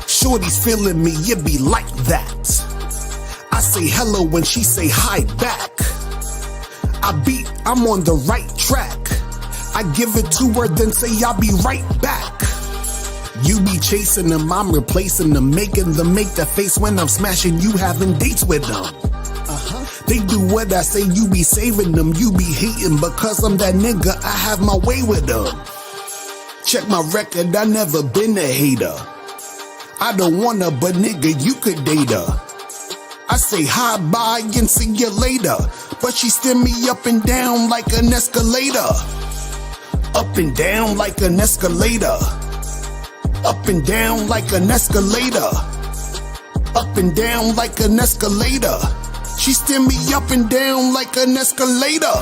Shorty's feeling me, it be like that. I say hello when she say hi back. I'm on the right track. I give it to her, then say I'll be right back. You be chasing them, I'm replacing them, making them make the face when I'm smashing you, having dates with them. They do what I say, you be saving them, you be hating because I'm that nigga, I have my way with them. Check my record, I never been a hater. I don't wanna, but nigga, you could date her. I say hi, bye, and see you later. But she steer me up and down like an escalator. Up and down like an escalator. Up and down like an escalator. Up and down like an escalator. She steer me up and down like an escalator.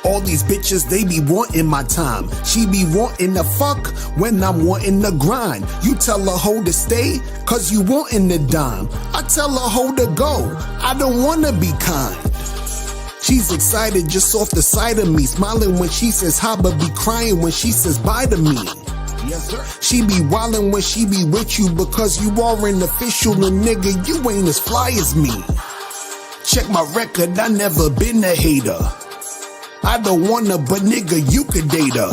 All these bitches, they be wanting my time. She be wanting to fuck when I'm wanting to grind. You tell a hoe to stay, cause you wanting to dime. I tell a hoe to go, I don't wanna be kind. She's excited just off the sight of me, smiling when she says hi, but be crying when she says bye to me. Yes, sir. She be wildin' when she be with you because you are an official and nigga, you ain't as fly as me. Check my record, I never been a hater. I don't wanna, but nigga, you could date her.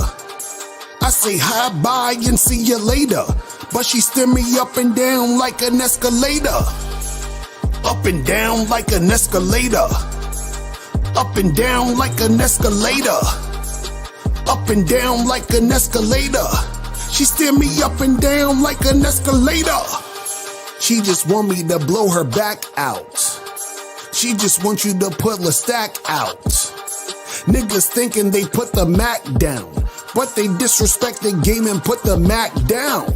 I say hi, bye, and see you later. But she steer me up and down like an escalator. Up and down like an escalator. Up and down like an escalator. Up and down like an escalator. She steer me up and down like an escalator. She just want me to blow her back out. She just wants you to put the stack out. Niggas thinking they put the Mac down, but they disrespect the game and put the Mac down.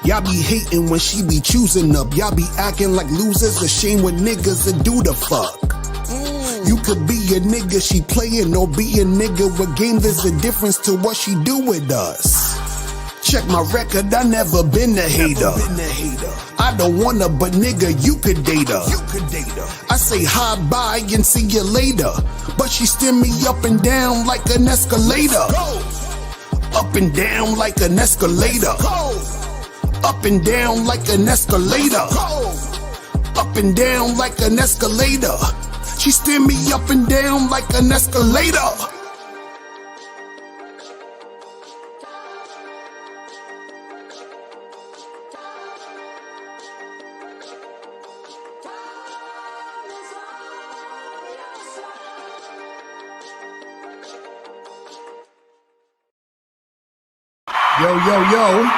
Y'all be hating when she be choosing up. Y'all be acting like losers, ashamed when niggas that do the fuck. You could be a nigga she playing or be a nigga with game. There's a difference to what she do with us. Check my record, I never been a hater. I don't wanna, but nigga, you could date her. I say hi, bye, and see you later. But she steer me up and down like an escalator. Up and down like an escalator. Up and down like an escalator. Up and down like an escalator. She steer me up and down like an escalator. Yo, yo, yo.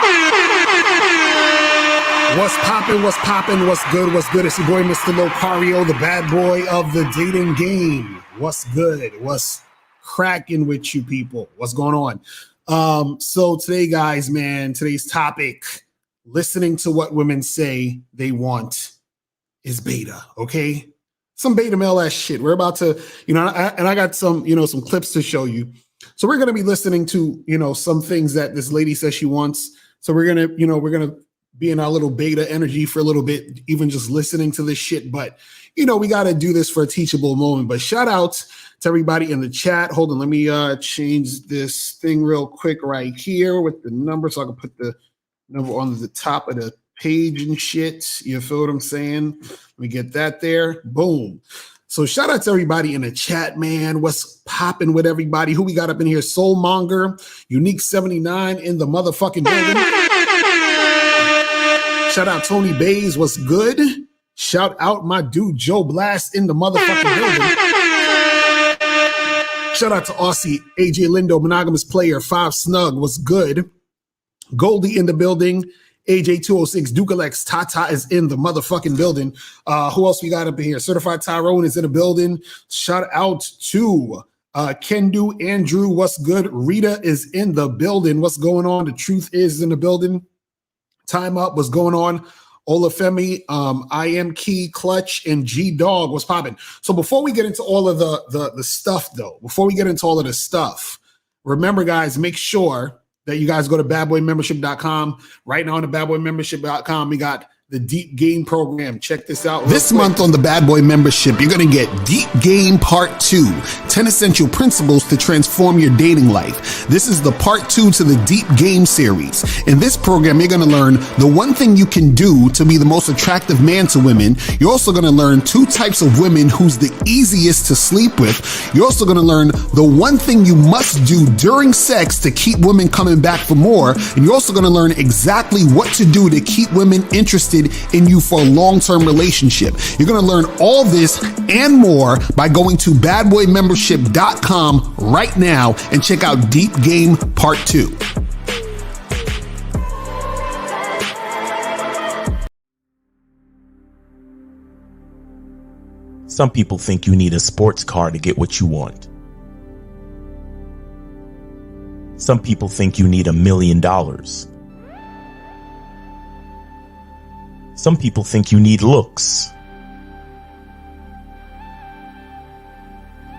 What's poppin', what's poppin', what's good, what's good? It's your boy, Mr. Locario, the bad boy of the dating game. What's good? What's cracking with you people? What's going on? So today, guys, man, today's topic, listening to what women say they want is beta, okay? Some beta male ass shit. We're about to, I got some, some clips to show you. So we're going to be listening to, some things that this lady says she wants. So we're going to be in our little beta energy for a little bit, even just listening to this shit. But, we got to do this for a teachable moment. But shout out to everybody in the chat. Hold on. Let me change this thing real quick right here with the number so I can put the number on the top of the page and shit. You feel what I'm saying? Let me get that there. Boom. So shout out to everybody in the chat, man. What's popping with everybody? Who we got up in here? Soulmonger, Unique 79 in the motherfucking building. Shout out Tony Bays. What's good? Shout out my dude Joe Blast in the motherfucking building. Shout out to Aussie AJ Lindo, monogamous player, 5 Snug. What's good? Goldie in the building. AJ206, Dukalex, Tata is in the motherfucking building. Who else we got up in here? Certified Tyrone is in the building. Shout out to Kendu, Andrew, what's good? Rita is in the building. What's going on? The Truth is in the building. Time Up, what's going on? Olafemi, I Am Key, Clutch, and G Dog, what's popping? So before we get into all of the stuff, though, remember, guys, make sure that you guys go to badboymembership.com. Right now on the badboymembership.com, we got the Deep Game program. Check this out. This month on the Bad Boy membership, you're going to get Deep Game Part 2, 10 Essential Principles to Transform Your Dating Life. This is the Part 2 to the Deep Game series. In this program, you're going to learn the one thing you can do to be the most attractive man to women. You're also going to learn 2 types of women who's the easiest to sleep with. You're also going to learn the one thing you must do during sex to keep women coming back for more. And you're also going to learn exactly what to do to keep women interested in you for a long-term relationship. You're going to learn all this and more by going to badboymembership.com right now and check out Deep Game Part 2. Some people think you need a sports car to get what you want. Some people think you need $1 million. Some people think you need looks,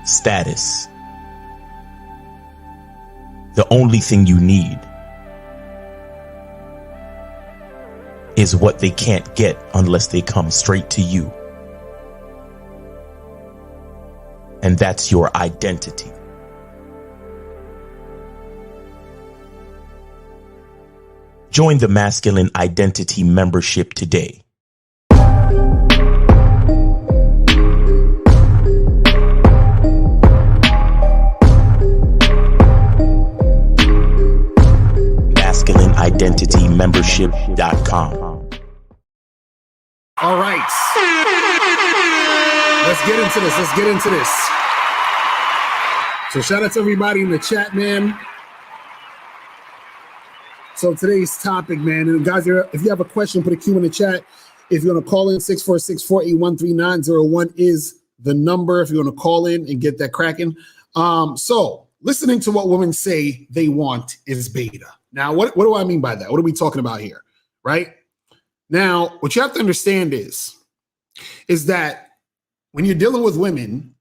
status. The only thing you need is what they can't get unless they come straight to you. And that's your identity. Join the Masculine Identity membership today. MasculineIdentityMembership.com. All right. Let's get into this. So shout out to everybody in the chat, man. So today's topic, man, and guys, if you have a question, put a Q in the chat. If you want to call in, 646-481-3901 is the number if you want to call in and get that cracking. So listening to what women say they want is beta. Now, what do I mean by that? What are we talking about here, right? Now, what you have to understand is that when you're dealing with women,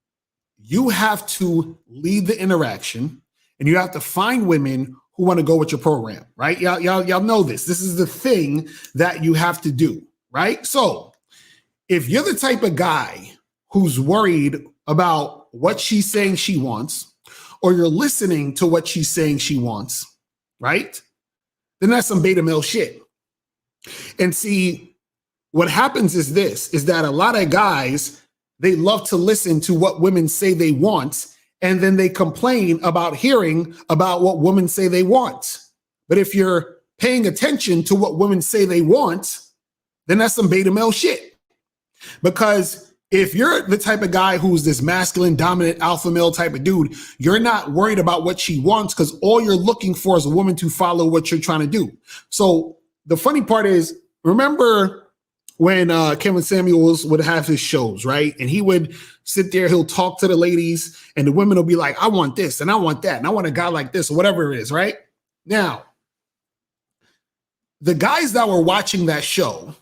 you have to lead the interaction and you have to find women who want to go with your program, right? Y'all know this. This is the thing that you have to do, right? So if you're the type of guy who's worried about what she's saying she wants, or you're listening to what she's saying she wants, right? Then that's some beta male shit. And see, what happens is that a lot of guys, they love to listen to what women say they want, and then they complain about hearing about what women say they want. But if you're paying attention to what women say they want, then that's some beta male shit. Because if you're the type of guy who's this masculine, dominant, alpha male type of dude, you're not worried about what she wants because all you're looking for is a woman to follow what you're trying to do. So the funny part is, remember when Kevin Samuels would have his shows, right? And he would sit there, he'll talk to the ladies, and the women will be like, I want this, and I want that, and I want a guy like this, or whatever it is, right? Now, the guys that were watching that show,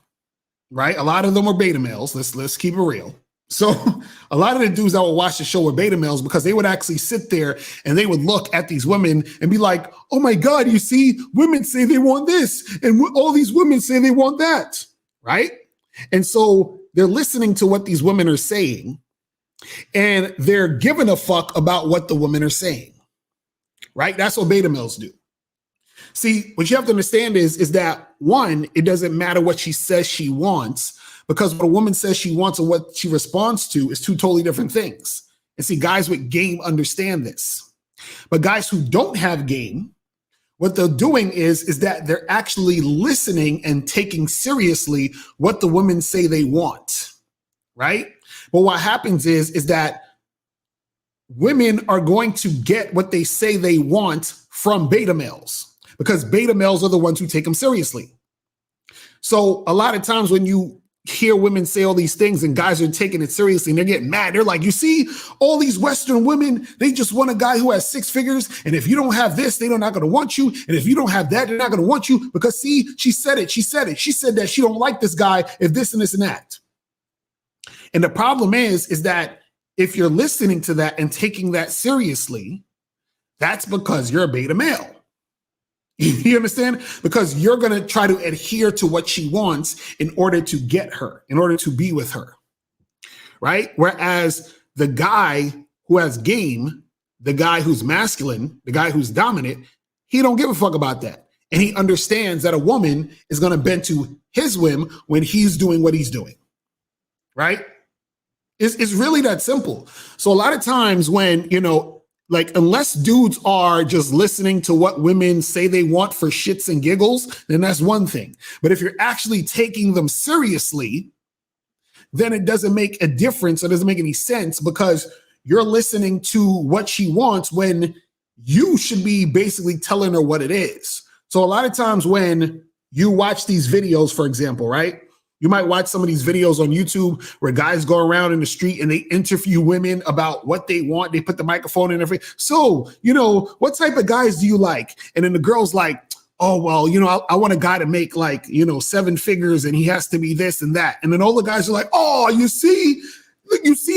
right? A lot of them were beta males. Let's keep it real. So a lot of the dudes that would watch the show were beta males because they would actually sit there and they would look at these women and be like, oh my God, you see, women say they want this, and all these women say they want that, right? And so they're listening to what these women are saying, and they're giving a fuck about what the women are saying, right? That's what beta males do. See, what you have to understand is that, one, it doesn't matter what she says she wants, because what a woman says she wants and what she responds to is 2 totally different things. And see, guys with game understand this. But guys who don't have game, what they're doing is that they're actually listening and taking seriously what the women say they want, right? But what happens is that women are going to get what they say they want from beta males, because beta males are the ones who take them seriously. So a lot of times when you hear women say all these things and guys are taking it seriously and they're getting mad, they're like, you see, all these Western women, they just want a guy who has 6 figures. And if you don't have this, they're not going to want you. And if you don't have that, they're not going to want you, because see, she said it. She said that she don't like this guy if this and this and that. And the problem is that if you're listening to that and taking that seriously, that's because you're a beta male. You understand? Because you're going to try to adhere to what she wants in order to get her, in order to be with her. Right? Whereas the guy who has game, the guy who's masculine, the guy who's dominant, he don't give a fuck about that. And he understands that a woman is going to bend to his whim when he's doing what he's doing. Right? It's really that simple. So a lot of times when, like, unless dudes are just listening to what women say they want for shits and giggles, then that's one thing. But if you're actually taking them seriously, then it doesn't make a difference. It doesn't make any sense because you're listening to what she wants when you should be basically telling her what it is. So a lot of times when you watch these videos, for example, right? You might watch some of these videos on YouTube where guys go around in the street and they interview women about what they want. They put the microphone in everything. So, what type of guys do you like? And then the girl's like, oh, well, I want a guy to make like, 7 figures and he has to be this and that. And then all the guys are like, oh, you see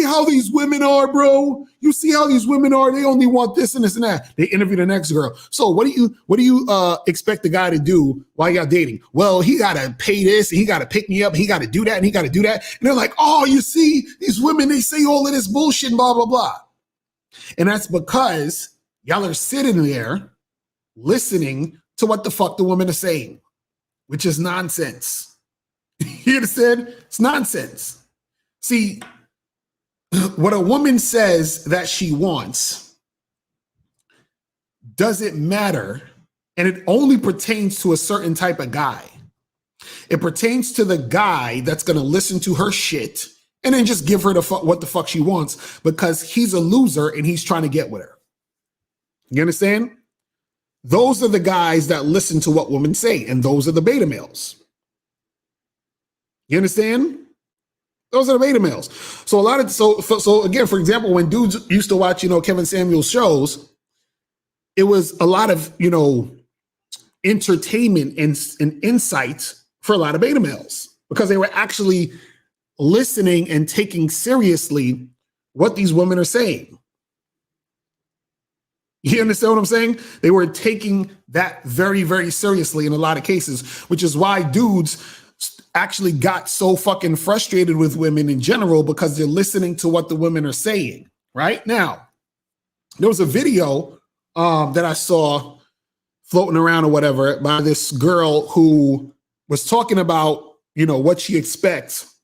how these women are, bro? You see how these women are? They only want this and this and that. They interview the next girl. So what do you expect the guy to do while you're dating? Well, he got to pay this and he got to pick me up. He got to do that and he got to do that. And they're like, oh, you see these women, they say all of this bullshit and blah, blah, blah. And that's because y'all are sitting there listening to what the fuck the women are saying, which is nonsense. You understand? It's nonsense. See, what a woman says that she wants doesn't matter, and it only pertains to a certain type of guy. It pertains to the guy that's going to listen to her shit and then just give her what the fuck she wants because he's a loser and he's trying to get with her. You understand? Those are the guys that listen to what women say, and those are the beta males. You understand? Those are the beta males. So so again, for example, when dudes used to watch, Kevin Samuels shows, it was a lot of, entertainment and insight for a lot of beta males because they were actually listening and taking seriously what these women are saying. You understand what I'm saying? They were taking that very, very seriously in a lot of cases, which is why dudes actually got so fucking frustrated with women in general because they're listening to what the women are saying. Right now, there was a video that I saw floating around or whatever by this girl who was talking about, what she expects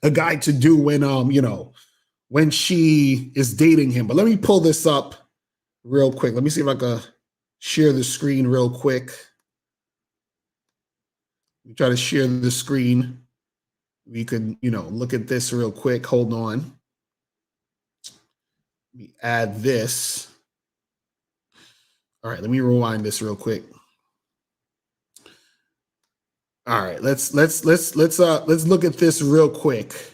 a guy to do when she is dating him. But let me pull this up real quick. Let me see if I can share the screen real quick. We try to share the screen. We could, look at this real quick. Hold on. Let me add this. All right, let me rewind this real quick. All right, let's look at this real quick.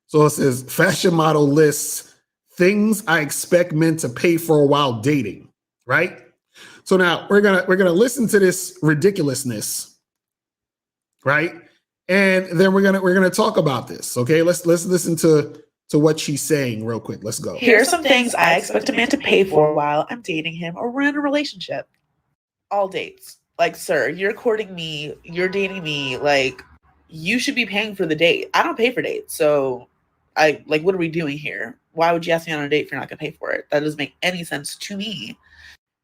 So it says fashion model lists things I expect men to pay for while dating, right? So now we're gonna listen to this ridiculousness, right? And then we're gonna talk about this. Okay, let's listen to what she's saying real quick. Let's go. Here's some things I expect a man to pay for while I'm dating him or we're in a relationship. All dates. Like, sir, you're courting me, you're dating me, like, you should be paying for the date. I don't pay for dates, so what are we doing here? Why would you ask me on a date if you're not gonna pay for it? That doesn't make any sense to me.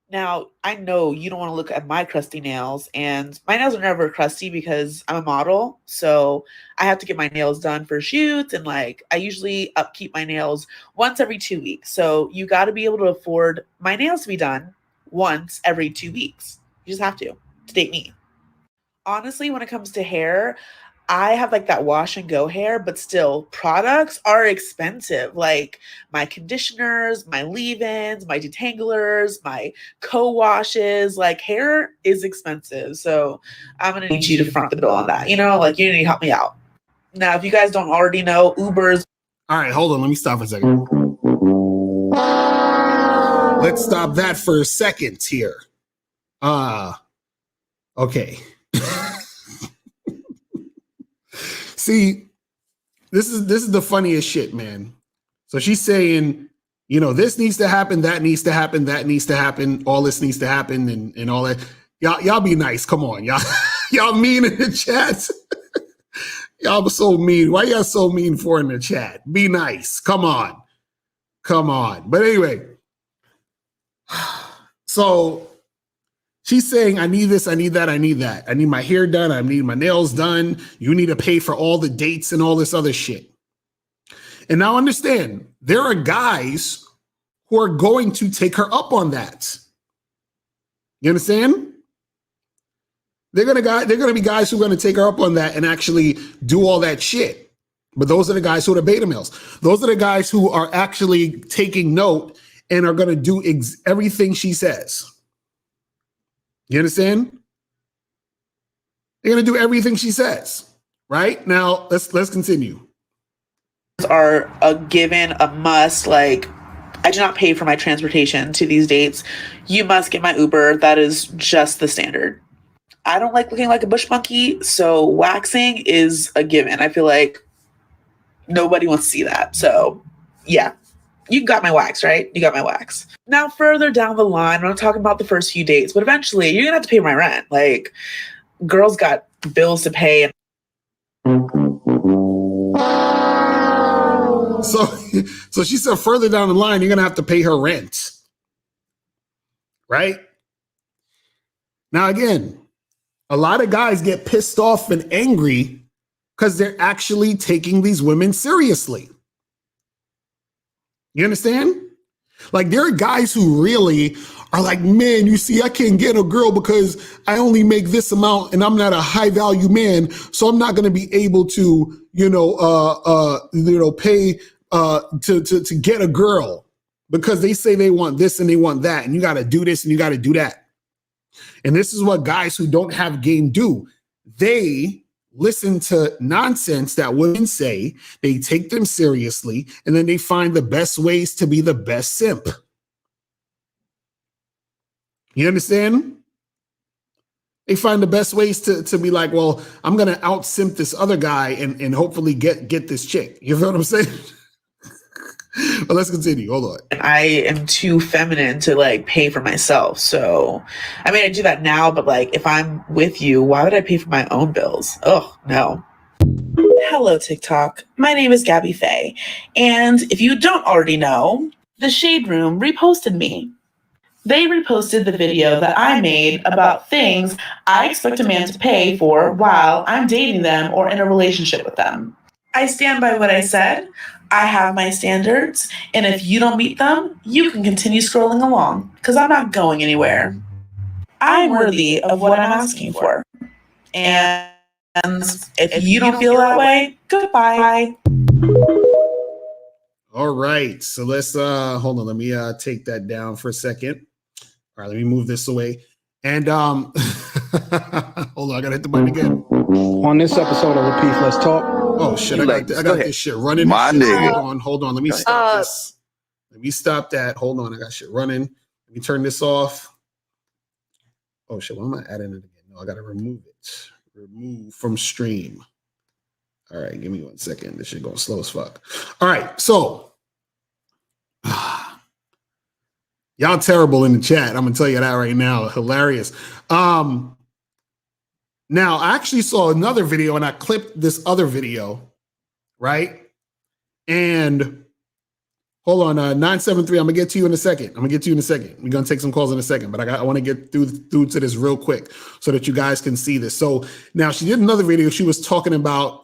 Now, I know you don't want to look at my crusty nails, and my nails are never crusty because I'm a model, so I have to get my nails done for shoots, and I usually upkeep my nails once every 2 weeks. So you got to be able to afford my nails to be done once every 2 weeks. You just have to date me. Honestly, when it comes to hair, I have that wash and go hair, but still products are expensive. Like my conditioners, my leave-ins, my detanglers, my co-washes, hair is expensive. So I'm going to need you to front the bill on that. You need to help me out. Now, if you guys don't already know, Uber's. All right, hold on. Let me stop for a second. Let's stop that for a second here. Okay. See, this is the funniest shit, man. So she's saying, this needs to happen, that needs to happen, that needs to happen, all this needs to happen, and all that. Y'all be nice. Come on, y'all. Y'all mean in the chat. Y'all so mean. Why y'all so mean for in the chat? Be nice. Come on. But anyway, so she's saying, I need this, I need that, I need that. I need my hair done, I need my nails done. You need to pay for all the dates and all this other shit. And now understand, there are guys who are going to take her up on that. You understand? They're gonna be guys who are gonna take her up on that and actually do all that shit. But those are the guys who are the beta males. Those are the guys who are actually taking note and are gonna do everything she says. You understand? They're gonna do everything she says. Right? Now let's continue. Are a given, a must. Like, I do not pay for my transportation to these dates. You must get my Uber. That is just the standard. I don't like looking like a bush monkey, so waxing is a given. I feel like nobody wants to see that. So yeah, you got my wax, right? You got my wax. Now, further down the line, I'm not talking about the first few dates, but eventually you're gonna have to pay my rent. Like, girls got bills to pay. So she said further down the line, you're gonna have to pay her rent. Right? Now, again, a lot of guys get pissed off and angry because they're actually taking these women seriously. You understand? Like, there are guys who really are like, man, you see, I can't get a girl because I only make this amount and I'm not a high value man. So I'm not going to be able to, pay to get a girl because they say they want this and they want that. And you got to do this and you got to do that. And this is what guys who don't have game do. They listen to nonsense that women say, they take them seriously, and then they find the best ways to be the best simp. You understand? They find the best ways to be like, well, I'm going to out simp this other guy and hopefully get this chick. You feel what I'm saying? But let's continue. Hold on. I am too feminine to like pay for myself. So, I mean, I do that now, but like if I'm with you, why would I pay for my own bills? Oh, no. Hello, TikTok. My name is Gabby Faye. And if you don't already know, the Shade Room reposted me. They reposted the video that I made about things I expect a man to pay for while I'm dating them or in a relationship with them. I stand by what I said. I have my standards, and if you don't meet them, you can continue scrolling along, because I'm not going anywhere. I'm worthy of what I'm asking for. And if you don't feel that way, goodbye. All right, so let's hold on. Let me take that down for a second. All right, let me move this away. And hold on, I gotta hit the button again. On this episode of Repeat, let's talk. Oh shit, I got this shit running. My nigga. Hold on. Let me stop this. Let me stop that. Hold on, I got shit running. Let me turn this off. Oh shit, why am I adding it again? No, I gotta remove it. Remove from stream. All right, give me 1 second. This shit going slow as fuck. All right, so y'all terrible in the chat. I'm gonna tell you that right now. Hilarious. Now, I actually saw another video and I clipped this other video, right? And hold on, 973. I'm gonna get to you in a second. We're gonna take some calls in a second, but I want to get through to this real quick so that you guys can see this. So now she did another video. She was talking about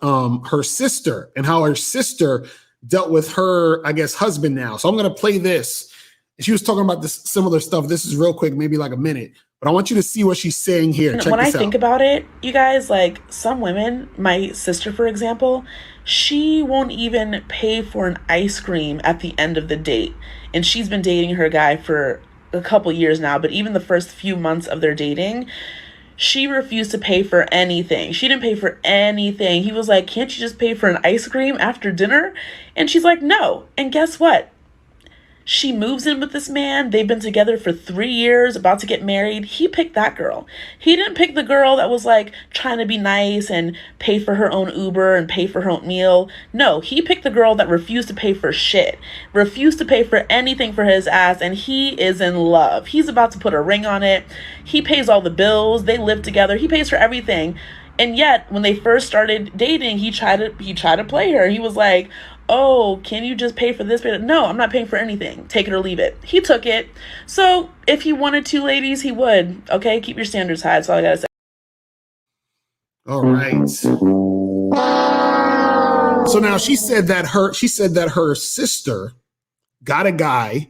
her sister and how her sister dealt with her, I guess, husband now. So I'm gonna play this. She was talking about this similar stuff. This is real quick, maybe like a minute. But I want you to see what she's saying here. When I think about it, you guys, like some women, my sister, for example, she won't even pay for an ice cream at the end of the date. And she's been dating her guy for a couple years now. But even the first few months of their dating, she refused to pay for anything. She didn't pay for anything. He was like, can't you just pay for an ice cream after dinner? And she's like, no. And guess what? She moves in with this man. They've been together for 3 years, about to get married. He picked that girl. He didn't pick the girl that was like trying to be nice and pay for her own Uber and pay for her own meal. No, he picked the girl that refused to pay for shit, refused to pay for anything for his ass, and he is in love. He's about to put a ring on it. He pays all the bills. They live together. He pays for everything. And yet, when they first started dating, he tried to play her. He was like, oh, can you just pay for this? No, I'm not paying for anything. Take it or leave it. He took it. So if he wanted to, ladies, he would. Okay, keep your standards high. That's all I gotta say. All right. So now she said that her sister got a guy,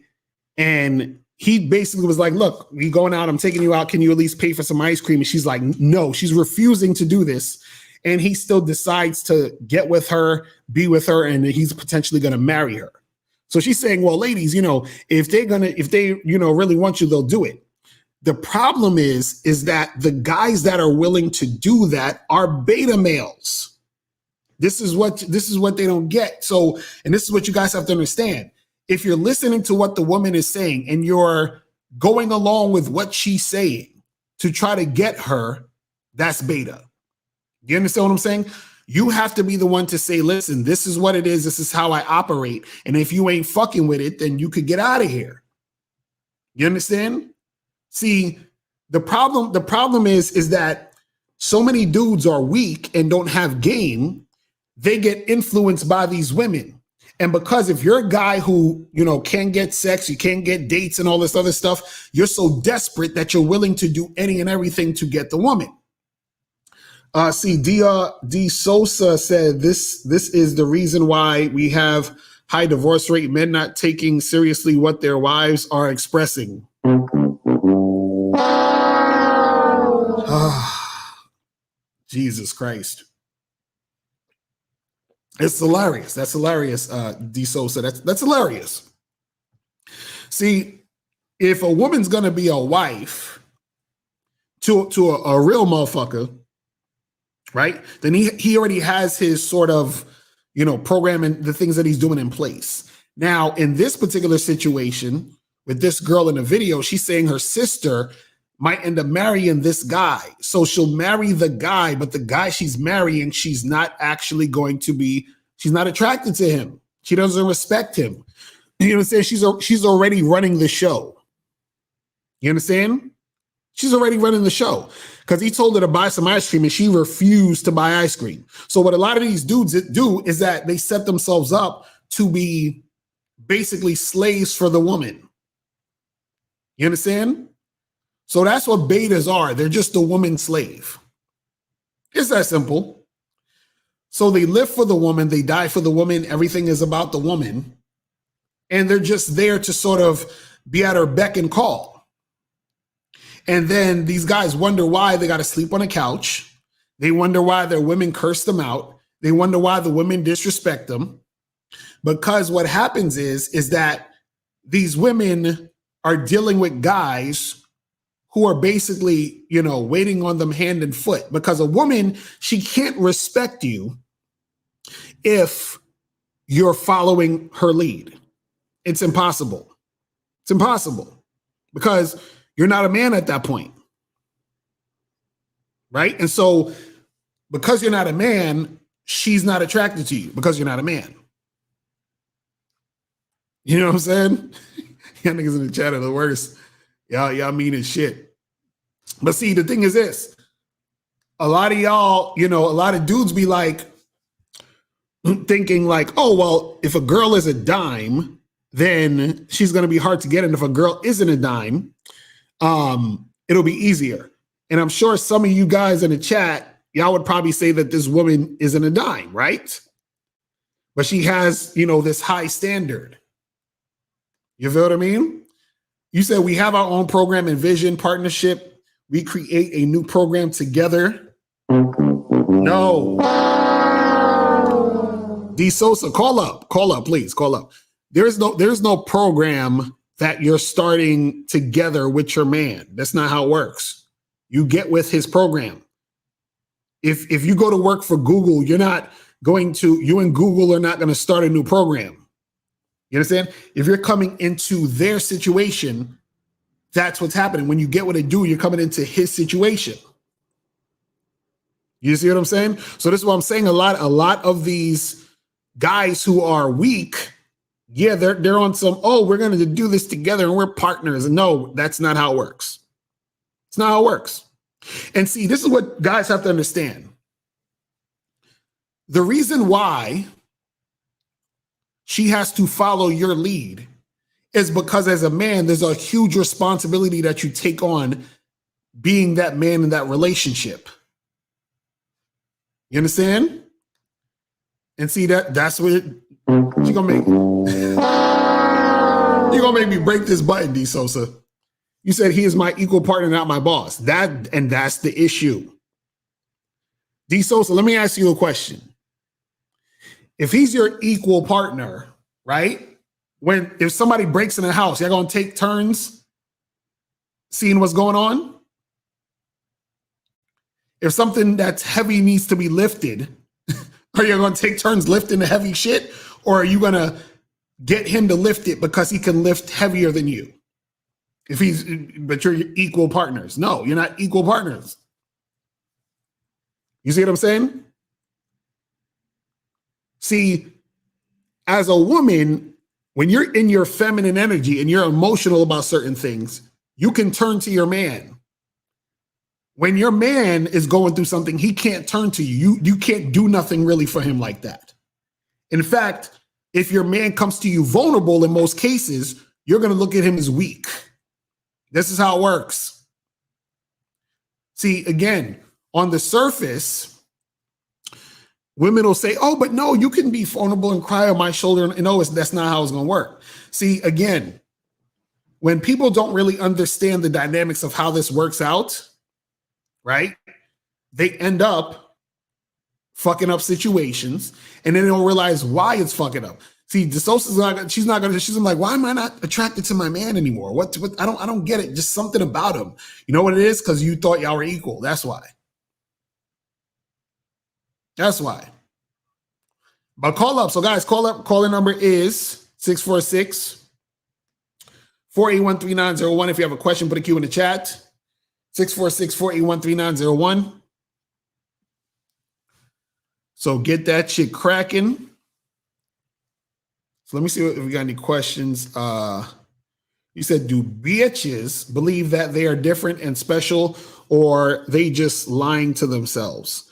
and he basically was like, look, we going out, I'm taking you out. Can you at least pay for some ice cream? And she's like, no, she's refusing to do this. And he still decides to get with her, be with her, and he's potentially going to marry her. So she's saying, well, ladies, if they really want you, they'll do it. The problem is that the guys that are willing to do that are beta males. This is what they don't get. So, and this is what you guys have to understand. If you're listening to what the woman is saying and you're going along with what she's saying to try to get her, that's beta. You understand what I'm saying? You have to be the one to say, listen, this is what it is. This is how I operate. And if you ain't fucking with it, then you could get out of here. You understand? See, the problem is that so many dudes are weak and don't have game. They get influenced by these women. And because if you're a guy who, can't get sex, you can't get dates and all this other stuff, you're so desperate that you're willing to do any and everything to get the woman. D. Sosa said this is the reason why we have high divorce rate, men not taking seriously what their wives are expressing. Jesus Christ. It's hilarious. That's hilarious, D. Sosa. That's hilarious. See, if a woman's gonna be a wife to a real motherfucker, right? Then he already has his sort of, program and the things that he's doing in place. Now, in this particular situation with this girl in the video, she's saying her sister might end up marrying this guy. So she'll marry the guy, but the guy she's marrying, she's not actually she's not attracted to him. She doesn't respect him. You know what I'm saying? She's already running the show. You understand? She's already running the show because he told her to buy some ice cream and she refused to buy ice cream. So what a lot of these dudes do is that they set themselves up to be basically slaves for the woman. You understand? So that's what betas are. They're just a woman slave. It's that simple. So they live for the woman, they die for the woman, everything is about the woman. And they're just there to sort of be at her beck and call. And then these guys wonder why they got to sleep on a couch. They wonder why their women curse them out. They wonder why the women disrespect them. Because what happens is that these women are dealing with guys who are basically, waiting on them hand and foot. Because a woman, she can't respect you if you're following her lead. It's impossible. It's impossible because you're not a man at that point. Right? And so because you're not a man, she's not attracted to you because you're not a man. You know what I'm saying? Y'all niggas in the chat are the worst. Y'all mean as shit. But see, the thing is this. A lot of y'all, a lot of dudes be like thinking like, oh, well, if a girl is a dime, then she's going to be hard to get. And if a girl isn't a dime, it'll be easier. And I'm sure some of you guys in the chat, y'all would probably say that this woman isn't a dime, right? But she has, this high standard. You feel what I mean? You said we have our own program and vision partnership. We create a new program together. No. D. Sosa, call up, please, call up. There's no program that you're starting together with your man. That's not how it works. You get with his program. If you go to work for Google, you and Google are not going to start a new program. You understand? If you're coming into their situation, that's what's happening. When you get with a dude, you're coming into his situation. You see what I'm saying? So this is what I'm saying. A lot of these guys who are weak, yeah, they're on some, oh, we're going to do this together and we're partners. And no, that's not how it works. It's not how it works. And see, this is what guys have to understand. The reason why she has to follow your lead is because as a man, there's a huge responsibility that you take on being that man in that relationship. You understand? And see that's what you're gonna make. You're gonna make me break this button, D Sosa. You said he is my equal partner, not my boss. That's the issue. D Sosa, let me ask you a question. If he's your equal partner, right? If somebody breaks in the house, you're gonna take turns seeing what's going on? If something that's heavy needs to be lifted, are you going to take turns lifting the heavy shit? Or are you going to get him to lift it because he can lift heavier than you? But you're equal partners. No, you're not equal partners. You see what I'm saying? See, as a woman, when you're in your feminine energy and you're emotional about certain things, you can turn to your man. When your man is going through something, he can't turn to you. You can't do nothing really for him like that. In fact, if your man comes to you vulnerable in most cases, you're going to look at him as weak. This is how it works. See, again, on the surface, women will say, oh, but no, you can be vulnerable and cry on my shoulder. No, that's not how it's going to work. See, again, when people don't really understand the dynamics of how this works out, right? They end up fucking up situations and then they don't realize why it's fucking up. See, DeSosa's she's like, why am I not attracted to my man anymore? What I don't get it. Just something about him. You know what it is? Because you thought y'all were equal. That's why. That's why. But call up. So guys, call up. Calling number is 646-481-3901. If you have a question, put a Q in the chat. 646-481-3901. So get that shit cracking. So let me see if we got any questions. You said, do bitches believe that they are different and special, or they just lying to themselves?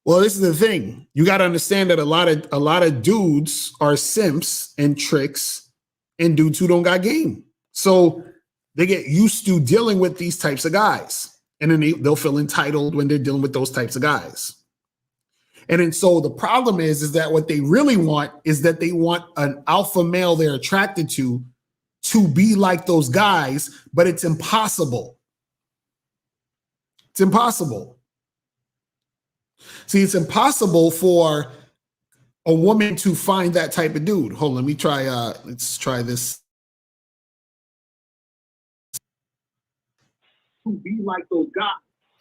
Well, this is the thing. You got to understand that a lot of dudes are simps and tricks and dudes who don't got game. So they get used to dealing with these types of guys. And then they'll feel entitled when they're dealing with those types of guys. And then so the problem is that what they really want is that they want an alpha male they're attracted to be like those guys, but it's impossible. It's impossible. See, it's impossible for a woman to find that type of dude. Hold on, let me try, let's try this. To be like those guys.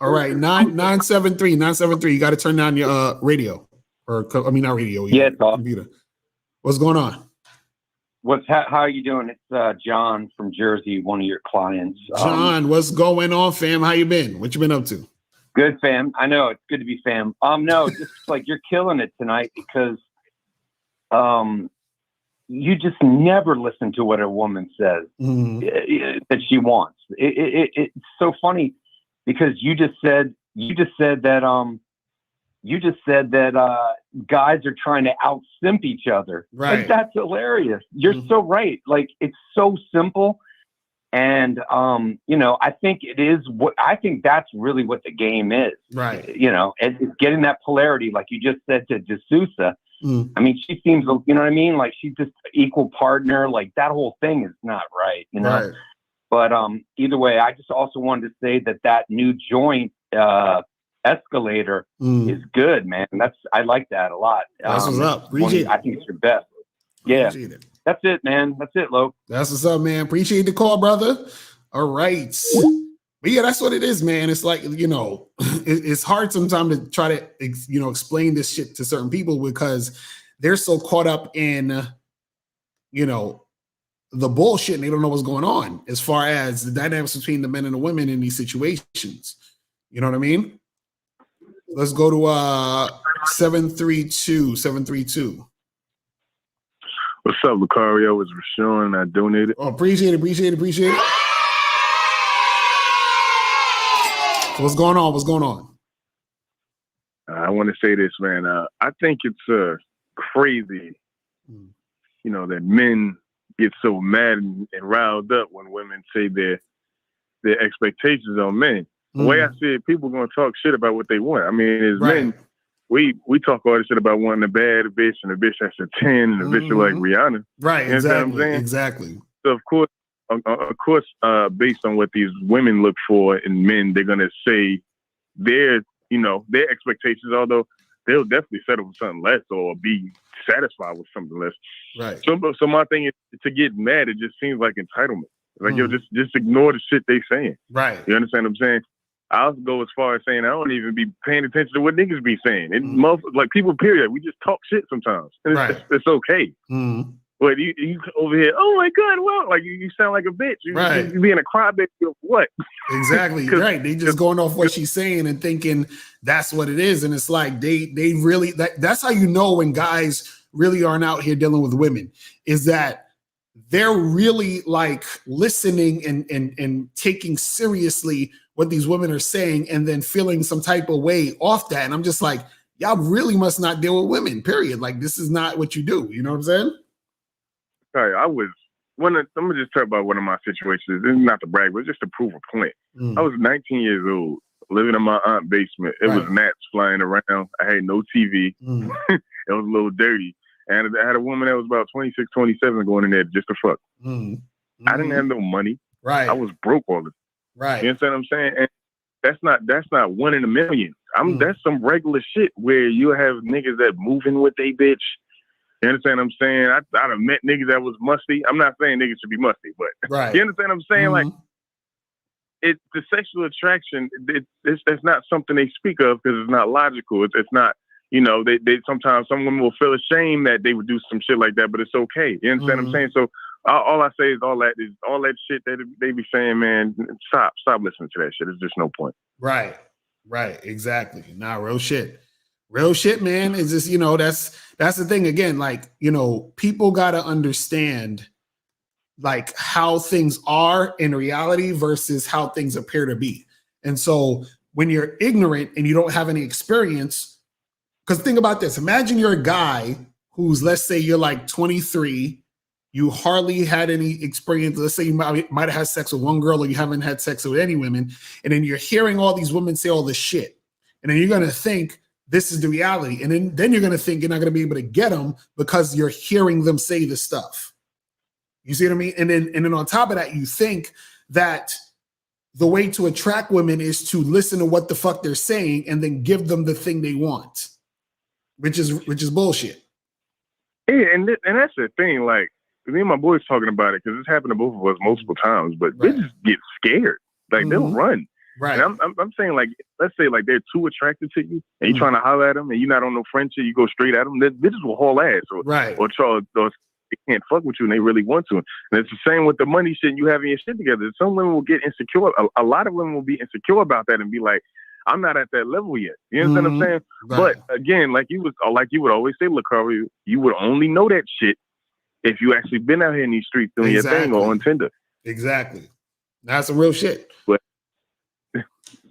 All right, 973. You got to turn down your radio, not radio. Yeah, computer. What's going on? How are you doing? It's John from Jersey, one of your clients. John, what's going on, fam? How you been? What you been up to? Good, fam. I know it's good to be fam. No, just like you're killing it tonight because you just never listen to what a woman says that she wants. It's so funny because you just said that guys are trying to out-simp each other. Right. Like, that's hilarious. You're so right. Like, it's so simple. And, I think that's really what the game is. Right. And it's getting that polarity, like you just said to D'Souza. I mean, she seems, you know what I mean? Like, she's just equal partner. Like, that whole thing is not right, Right. But either way, I just also wanted to say that new joint Escalator is good, man. I like that a lot. That's what's up. Appreciate it. I think it's your best. Yeah. Appreciate it. That's it, man. That's it, Lo. That's what's up, man. Appreciate the call, brother. All right. But yeah, that's what it is, man. It's like, it's hard sometimes to try to, explain this shit to certain people because they're so caught up in you know, the bullshit and they don't know what's going on as far as the dynamics between the men and the women in these situations. You know what I mean? Let's go to 732. What's up, Lucario? It's Rashawn. I donated. Oh, appreciate it. So what's going on? I want to say this, man. I think it's crazy, you know, that men get so mad and riled up when women say their expectations on men. The way I see it, people going to talk shit about what they want. I mean, as men, we talk all this shit about wanting a bad bitch and a bitch that's a 10 and a bitch like Rihanna. Right, you know exactly. What I'm saying? Exactly. So, of course, based on what these women look for in men, they're going to say their expectations, although they'll definitely settle for something less or be satisfied with something less. Right. So my thing is to get mad, it just seems like entitlement. Like, yo, just ignore the shit they saying. Right. You understand what I'm saying? I'll go as far as saying I don't even be paying attention to what niggas be saying. Like people, period. We just talk shit sometimes. And it's okay. But you over here, oh my God, well, like you sound like a bitch. You being a crybaby of what? Exactly. Right. They just going off what she's saying and thinking that's what it is. And it's like they really that's how you know when guys really aren't out here dealing with women, is that they're really like listening and taking seriously what these women are saying and then feeling some type of way off that. And I'm just like, y'all really must not deal with women, period. Like, this is not what you do. You know what I'm saying? All right, I'm going to just talk about one of my situations. This is not to brag, but just to prove a point. I was 19 years old, living in my aunt's basement. It was gnats flying around. I had no TV. It was a little dirty. And I had a woman that was about 26, 27 going in there just to fuck. I didn't have no money. Right. I was broke all the time. Right. You understand what I'm saying? And that's not one in a million. That's some regular shit where you have niggas that move in with they bitch. You understand what I'm saying? I'd have met niggas that was musty. I'm not saying niggas should be musty, but you understand what I'm saying? Like, it's the sexual attraction. That's not something they speak of because it's not logical. It's not. You know, they sometimes some women will feel ashamed that they would do some shit like that, but it's okay. You understand what I'm saying? So all I say is all that shit that they be saying, man, stop listening to that shit. It's just no point. Right. Exactly. Nah, real shit, man. Is just, you know, that's the thing again. Like, you know, people got to understand like how things are in reality versus how things appear to be. And so when you're ignorant and you don't have any experience, because think about this. Imagine you're a guy who's, let's say you're like 23. You hardly had any experience. Let's say you might have had sex with one girl or you haven't had sex with any women. And then you're hearing all these women say all this shit. And then you're going to think this is the reality. And then you're going to think you're not going to be able to get them because you're hearing them say this stuff. You see what I mean? And then on top of that, you think that the way to attract women is to listen to what the fuck they're saying and then give them the thing they want. Which is bullshit. Yeah, and that's the thing. Like, me and my boys talking about it because it's happened to both of us multiple times. But they just get scared. Like they'll run. Right. And I'm saying, like, let's say like they're too attracted to you, and you're trying to holler at them, and you're not on no friendship. You go straight at them. They just will haul ass, or they can't fuck with you, and they really want to. And it's the same with the money shit. You having your shit together. Some women will get insecure. A lot of women will be insecure about that and be like, I'm not at that level yet. You understand what I'm saying? Right. But again, like you would always say, Lucario, you would only know that shit if you actually been out here in these streets doing your thing or on Tinder. Exactly. That's some real shit. But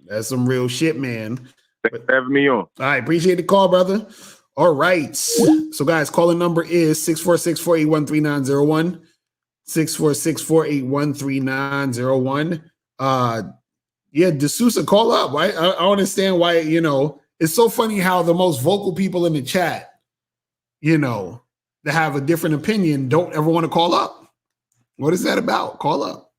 that's some real shit, man. Thanks for having me on. All right, appreciate the call, brother. All right. So guys, calling number is 646-481-3901. 646-481-3901. Yeah, D'Souza, call up. Right? I don't understand why, you know, it's so funny how the most vocal people in the chat, you know, that have a different opinion don't ever want to call up. What is that about? Call up.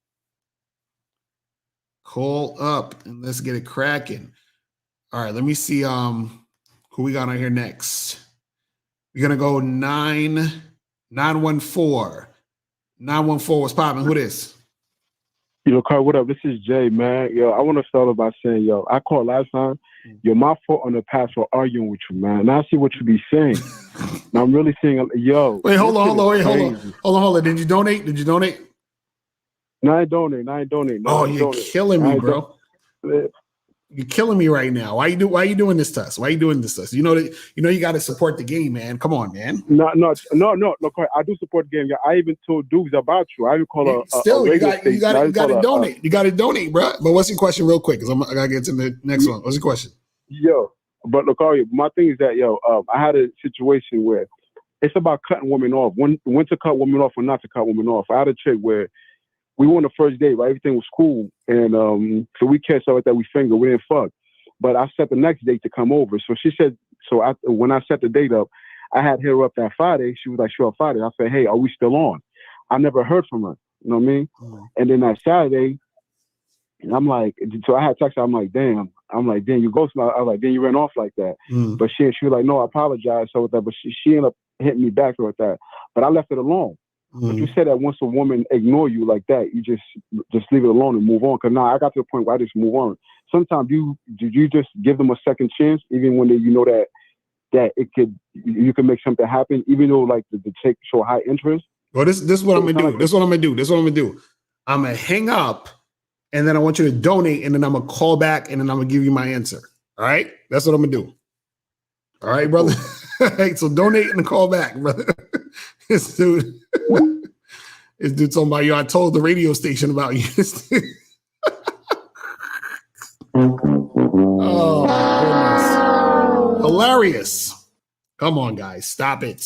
Call up and let's get it cracking. All right, let me see who we got on here next. We're gonna go 914. 914, what's popping? Who this? Yo, Carl, what up? This is Jay, man. Yo, I want to start off by saying, yo, I called last time. Yo, my fault on the past for arguing with you, man. Now I see what you be saying. Now I'm really seeing, yo. Wait, hold on. Did you donate? No, I ain't donate. Oh, you're killing me, bro. You're killing me right now. Why you doing this to us? You know you got to support the game, man. Come on, man. No, Corey, I do support the game. Yeah, I even told dudes about you. I even call a you got to donate. You got to donate, bro. But what's your question, real quick? Because I got to get to the next one. What's your question? Yo, but look, Corey, my thing is that I had a situation where it's about cutting women off. When to cut women off or not to cut women off. I had a chick where we were on the first date, right? Everything was cool. And so we kissed her that we fingered. We didn't fuck. But I set the next date to come over. So she said, when I set the date up, I had her up that Friday. She was like, sure, Friday. I said, hey, are we still on? I never heard from her. You know what I mean? Mm-hmm. And then that Saturday, and I'm like, so I had text her. I'm like, damn, you ghosted me. I was like, then you ran off like that. Mm-hmm. But she was like, no, I apologize. So with that, but she ended up hitting me back with that. But I left it alone. Mm-hmm. But you said that once a woman ignore you like that, you just leave it alone and move on. Because now I got to the point where I just move on. Sometimes you just give them a second chance, even when you know that you can make something happen, even though like the chick show high interest. Well, this is what I'm gonna do. This is what I'm gonna do. I'm gonna hang up, and then I want you to donate, and then I'm gonna call back, and then I'm gonna give you my answer. All right, that's what I'm gonna do. All right, brother. Hey, so donate and call back, brother. This dude talking about you. I told the radio station about you. Oh my goodness. Hilarious. Come on, guys. Stop it.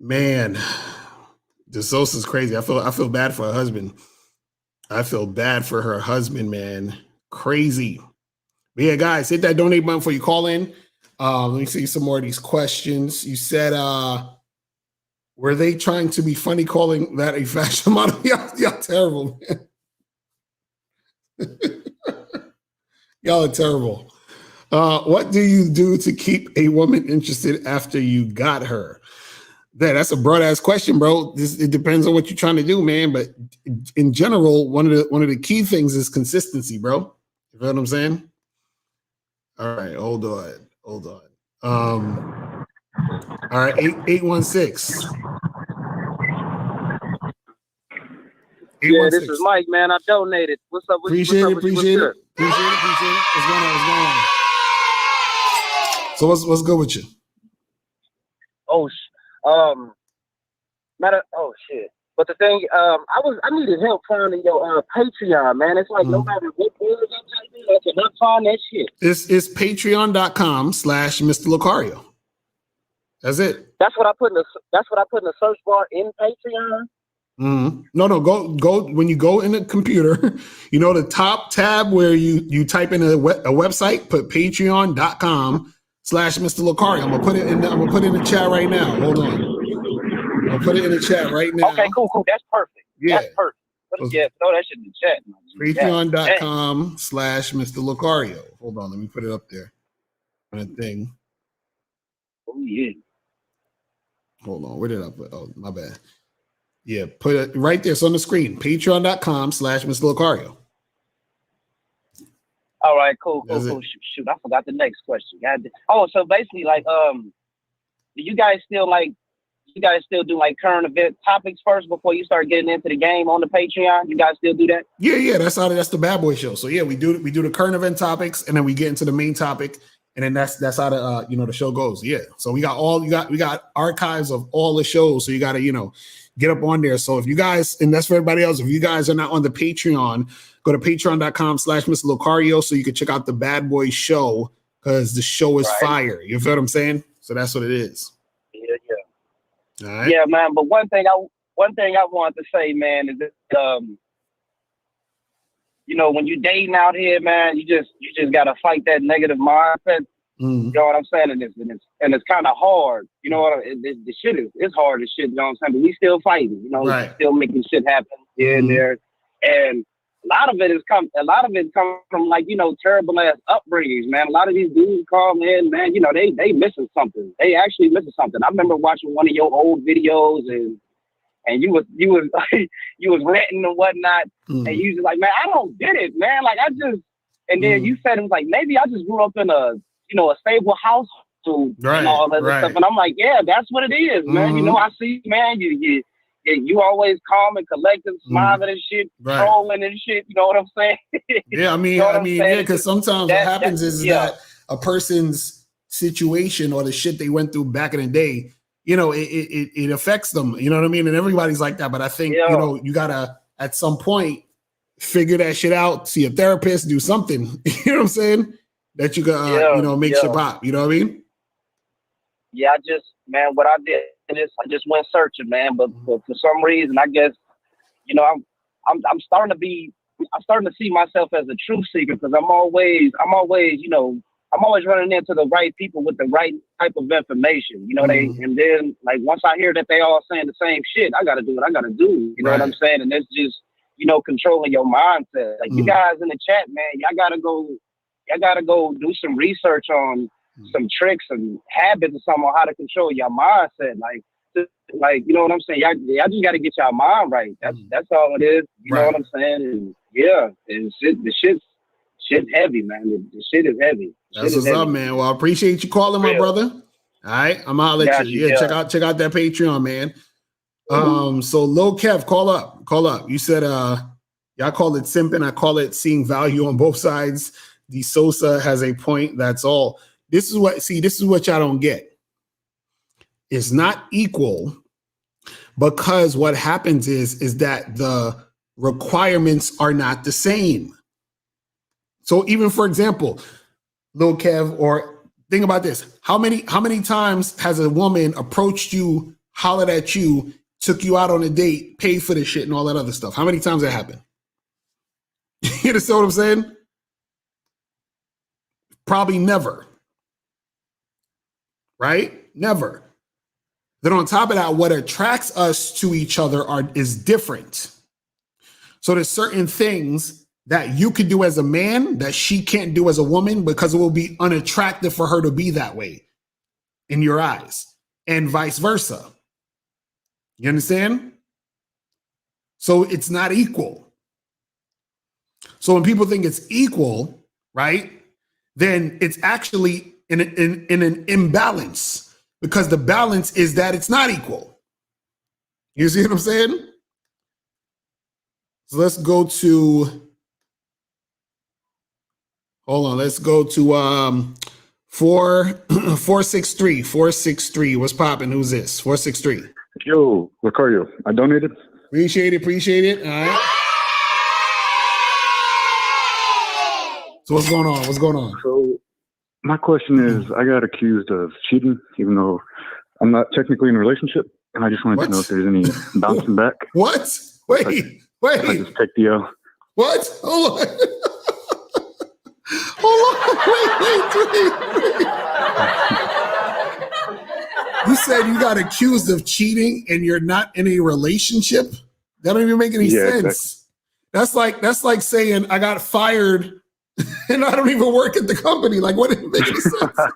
Man, DeSosa's crazy. I feel bad for her husband. Man. Crazy. But yeah, guys, hit that donate button before you call in. Let me see some more of these questions. You said, were they trying to be funny calling that a fashion model? Y'all terrible, man. Y'all are terrible. What do you do to keep a woman interested after you got her? That's a broad ass question, bro. It depends on what you're trying to do, man. But in general, one of the key things is consistency, bro. You know what I'm saying? All right, hold on. All right, 816. Yeah, this is Mike, man. I donated. What's up? Appreciate it. What's going on? So what's good with you? Shit. But the thing, I needed help finding your Patreon, man. It's like no matter what words I'm typing, I cannot find that shit. It's patreon.com/Mr. Lucario. That's it. That's what I put in the search bar in Patreon. Mm-hmm. No, go when you go in the computer, the top tab where you type in a website, put patreon.com/Mr. Lucario. I'm gonna put it in the chat right now. Hold on. I'll put it in the chat right now. Okay, cool. That's perfect. Yeah. That's perfect. Yeah, throw that shit in the chat. Patreon.com/Mr. Lucario. Hold on, let me put it up there on a thing. Oh yeah. Hold on, where did I put? Oh, my bad. Yeah, put it right there. It's on the screen. Patreon.com/Mr. Lucario. All right, cool. Shoot, I forgot the next question. So basically, like, do you guys still do like current event topics first before you start getting into the game on the Patreon? You guys still do that? Yeah. That's the Bad Boy Show. So yeah, we do the current event topics, and then we get into the main topic, and then that's how the show goes. Yeah. So we got archives of all the shows. So you got to get up on there. So if you guys, and that's for everybody else, if you guys are not on the Patreon, go to patreon.com/Mr. Lucario so you can check out the Bad Boy Show, because the show is fire. You feel what I'm saying? So that's what it is. Yeah. All right. Yeah, man. But one thing I wanted to say, man, is that when you dating out here, man, you just gotta fight that negative mindset. Mm-hmm. You know what I'm saying? And it's kind of hard. You know what? The shit it's hard as shit. You know what I'm saying? But we still fighting. Right. Still making shit happen here and there. And lot of it come from like, you know, terrible ass upbringings, man. A lot of these dudes call in, man, you know, they missing something. They actually missing something. I remember watching one of your old videos and you was you was ranting and whatnot, and you was like, man, I don't get it, man. Like and then you said it was like, maybe I just grew up in a stable household and all that stuff. And I'm like, yeah, that's what it is, man. You know, I see, man, you always calm and collected, smiling and shit, trolling and shit. You know what I'm saying? Yeah, I mean, yeah, because sometimes what happens is that a person's situation or the shit they went through back in the day, you know, it affects them. You know what I mean? And everybody's like that. But I think, you know, you gotta at some point figure that shit out, see a therapist, do something. You know what I'm saying? That you got, you know, makes you pop. You know what I mean? Yeah, what I did is I just went searching, man. But for some reason, I guess, you know, I'm starting to see myself as a truth seeker, because I'm always, you know, I'm always running into the right people with the right type of information. You know, and then like once I hear that they all saying the same shit, I gotta do what I gotta do. You know what I'm saying? And it's just, you know, controlling your mindset. Like you guys in the chat, man, y'all gotta go do some research on some tricks and habits or something on how to control your mindset. Like, you know what I'm saying? Y'all just got to get your mind right. That's all it is. You know what I'm saying? And and the shit's heavy, man. The shit is heavy. That's what's up, man. Well, I appreciate you calling, my brother. All right, I'm out. Let you. Check out that Patreon, man. So Lil Kev, call up. You said y'all call it simping. I call it seeing value on both sides. D Sosa has a point. That's all. This is what y'all don't get. It's not equal, because what happens is that the requirements are not the same. So even, for example, Lil Kev, or think about this. How many times has a woman approached you, hollered at you, took you out on a date, paid for the shit and all that other stuff? How many times that happened? You understand what I'm saying? Probably never. Right? Never. Then on top of that, what attracts us to each other is different. So there's certain things that you could do as a man that she can't do as a woman, because it will be unattractive for her to be that way in your eyes, and vice versa. You understand? So it's not equal. So when people think it's equal, right, then it's actually in an imbalance, because the balance is that it's not equal. You see what I'm saying? So let's go to, hold on, let's go to 463. 463. What's popping? Who's this? 463. Yo, Ricardo, I donated. Appreciate it. All right. So what's going on? So my question is, I got accused of cheating, even though I'm not technically in a relationship, and I just wanted to know if there's any bouncing back. What? Wait. I just take the L. What? Hold on. Wait. You said you got accused of cheating and you're not in a relationship? That don't even make any sense. Exactly. That's like saying I got fired and I don't even work at the company. Like, what didn't make any sense? What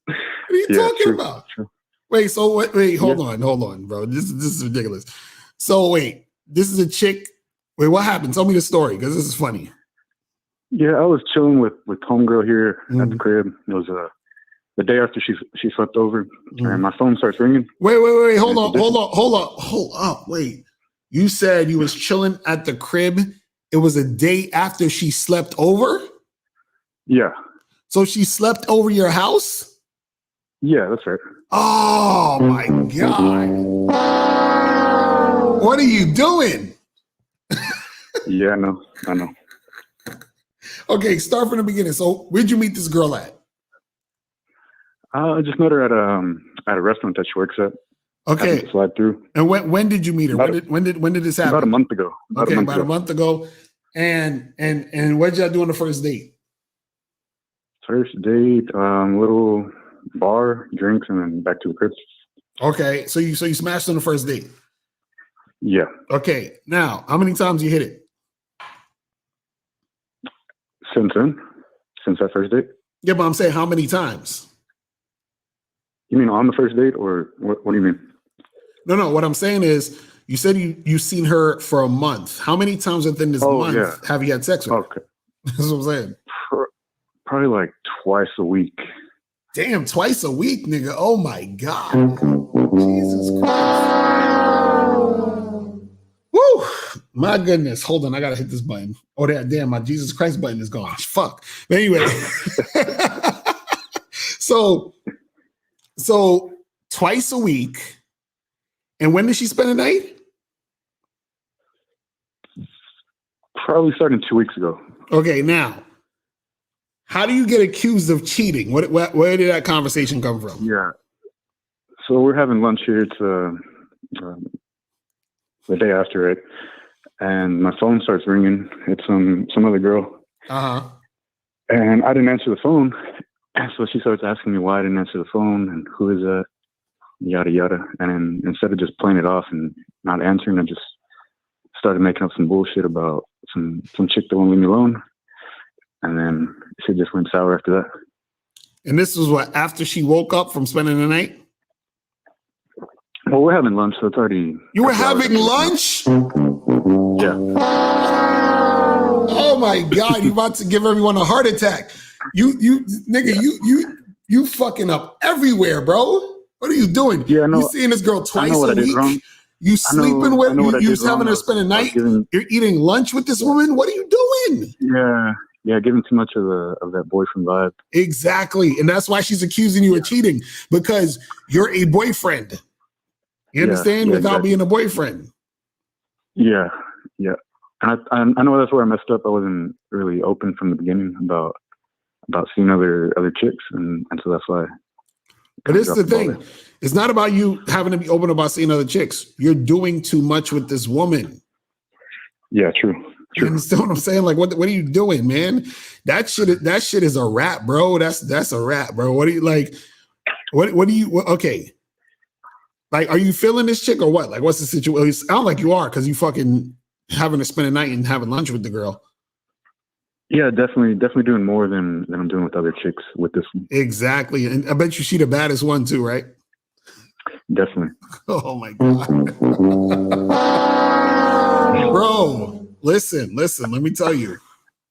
are you talking about? True. Wait, hold on, bro. This is ridiculous. So wait, this is a chick. Wait, what happened? Tell me the story, because this is funny. Yeah, I was chilling with homegirl here at the crib. It was the day after she slept over, and my phone starts ringing. Wait. Hold up. Wait. You said you was chilling at the crib. It was a day after she slept over? Yeah. So she slept over your house? Yeah, that's right. Oh my God. What are you doing? Yeah, I know. Okay, start from the beginning. So where'd you meet this girl at? I just met her at a restaurant that she works at. Okay. Slide through. And when did you meet her? When did this happen? About a month ago. About a month ago. And what did y'all do on the first date? First date, little bar, drinks, and then back to the crib. Okay, so you smashed on the first date. Yeah. Okay, now how many times you hit it? Since then? Since that first date? Yeah, but I'm saying how many times? You mean on the first date, or what do you mean? No. What I'm saying is, you said you've seen her for a month. How many times within this month have you had sex with her? Okay. That's what I'm saying. Probably like twice a week. Damn, twice a week, nigga. Oh my God. Jesus Christ. Woo! My goodness. Hold on, I gotta hit this button. Oh, damn, my Jesus Christ button is gone. Fuck. But anyway. So twice a week. And when did she spend the night? Probably starting 2 weeks ago. Okay, now, how do you get accused of cheating? Where did that conversation come from? Yeah. So we're having lunch here. It's the day after it. And my phone starts ringing. It's some other girl. Uh-huh. And I didn't answer the phone. And so she starts asking me why I didn't answer the phone and who is that? Yada, yada. And then instead of just playing it off and not answering, I just started making up some bullshit about some chick that won't leave me alone. And then shit just went sour after that. And this was what, after she woke up from spending the night? Well, we're having lunch, so it's already... You were having lunch? Yeah. Oh my God, you about to give everyone a heart attack. You fucking up everywhere, bro. What are you doing? Yeah, you seeing this girl twice a week? You sleeping with her? You having her spend a night? You're eating lunch with this woman? What are you doing? Yeah, giving too much of that boyfriend vibe. Exactly. And that's why she's accusing you of cheating, because you're a boyfriend. You understand? Without being a boyfriend. Yeah. And I know that's where I messed up. I wasn't really open from the beginning about seeing other chicks, and so that's why. But this is the thing. It's not about you having to be open about seeing other chicks. You're doing too much with this woman. Yeah, true. You understand what I'm saying? Like, what are you doing, man? That shit is a rap, bro. That's a rap, bro. What do you like? What do you? Okay. Like, are you feeling this chick or what? Like, what's the situation? It sounds like you are, because you fucking having to spend a night and having lunch with the girl. Yeah, definitely doing more than I'm doing with other chicks with this one. Exactly. And I bet you she the baddest one too, right? Definitely. Oh my God. Bro, listen, let me tell you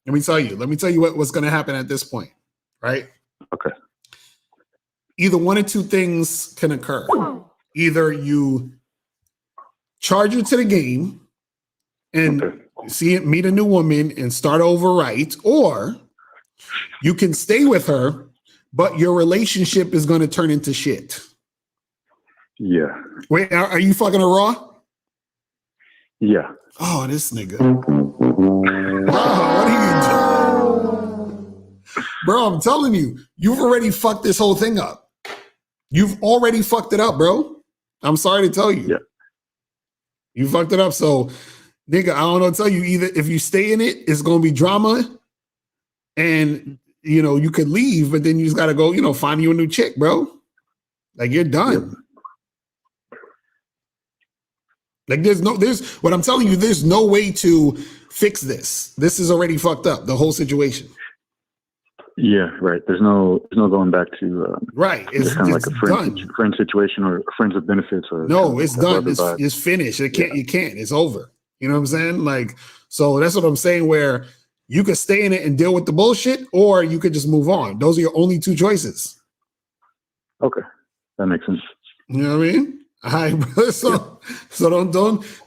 what's going to happen at this point, right? Okay. Either one or two things can occur. Either you charge her to the game and meet a new woman and start over right, or you can stay with her, but your relationship is going to turn into shit. Yeah. Wait, are you fucking her raw? Yeah. Oh, this nigga. What are you doing? Bro, I'm telling you, you've already fucked this whole thing up. You've already fucked it up, bro. I'm sorry to tell you. Yeah. You fucked it up. So, nigga, I don't know what to tell you. Either if you stay in it, it's going to be drama, and, you could leave, but then you just got to go, find you a new chick, bro. Like, you're done. Like, what I'm telling you, there's no way to fix this. This is already fucked up, the whole situation. Yeah, right. There's no going back to right. It's kind of like a friend situation or friends with benefits, or no, it's done. It's finished. You can't. It's over. You know what I'm saying? Like, so that's what I'm saying, where you could stay in it and deal with the bullshit, or you could just move on. Those are your only two choices. Okay. That makes sense. You know what I mean? All right, bro. So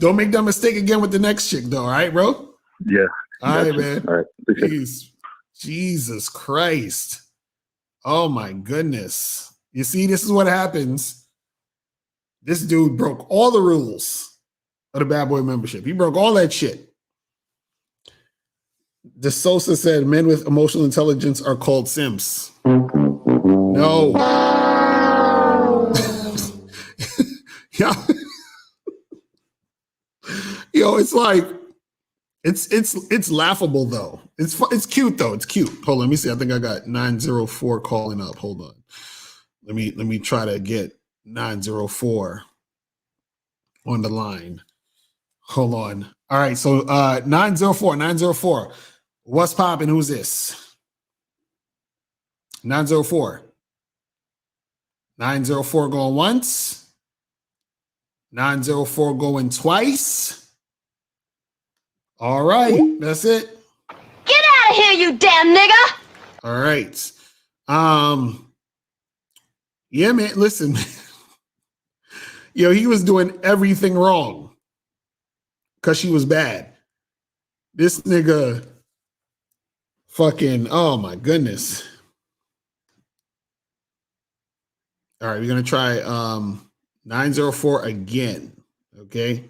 don't make that mistake again with the next chick, though. All right, bro? Yeah. All right, man. All right. Please. Jesus Christ. Oh my goodness. You see, this is what happens. This dude broke all the rules of the Bad Boy membership. He broke all that shit. De Sosa said men with emotional intelligence are called simps. No. Yo, it's like, it's laughable though. It's cute though. It's cute. Hold on, let me see. I think I got 904 calling up. Hold on. Let me try to get 904 on the line. Hold on. All right, so 904. What's popping? Who's this? 904. 904 going once. 904 going twice. All right, that's it. Get out of here, you damn nigga! All right. Yeah, man, listen. Yo, he was doing everything wrong because she was bad. This nigga fucking, oh my goodness. All right, we're going to try 904 again. Okay.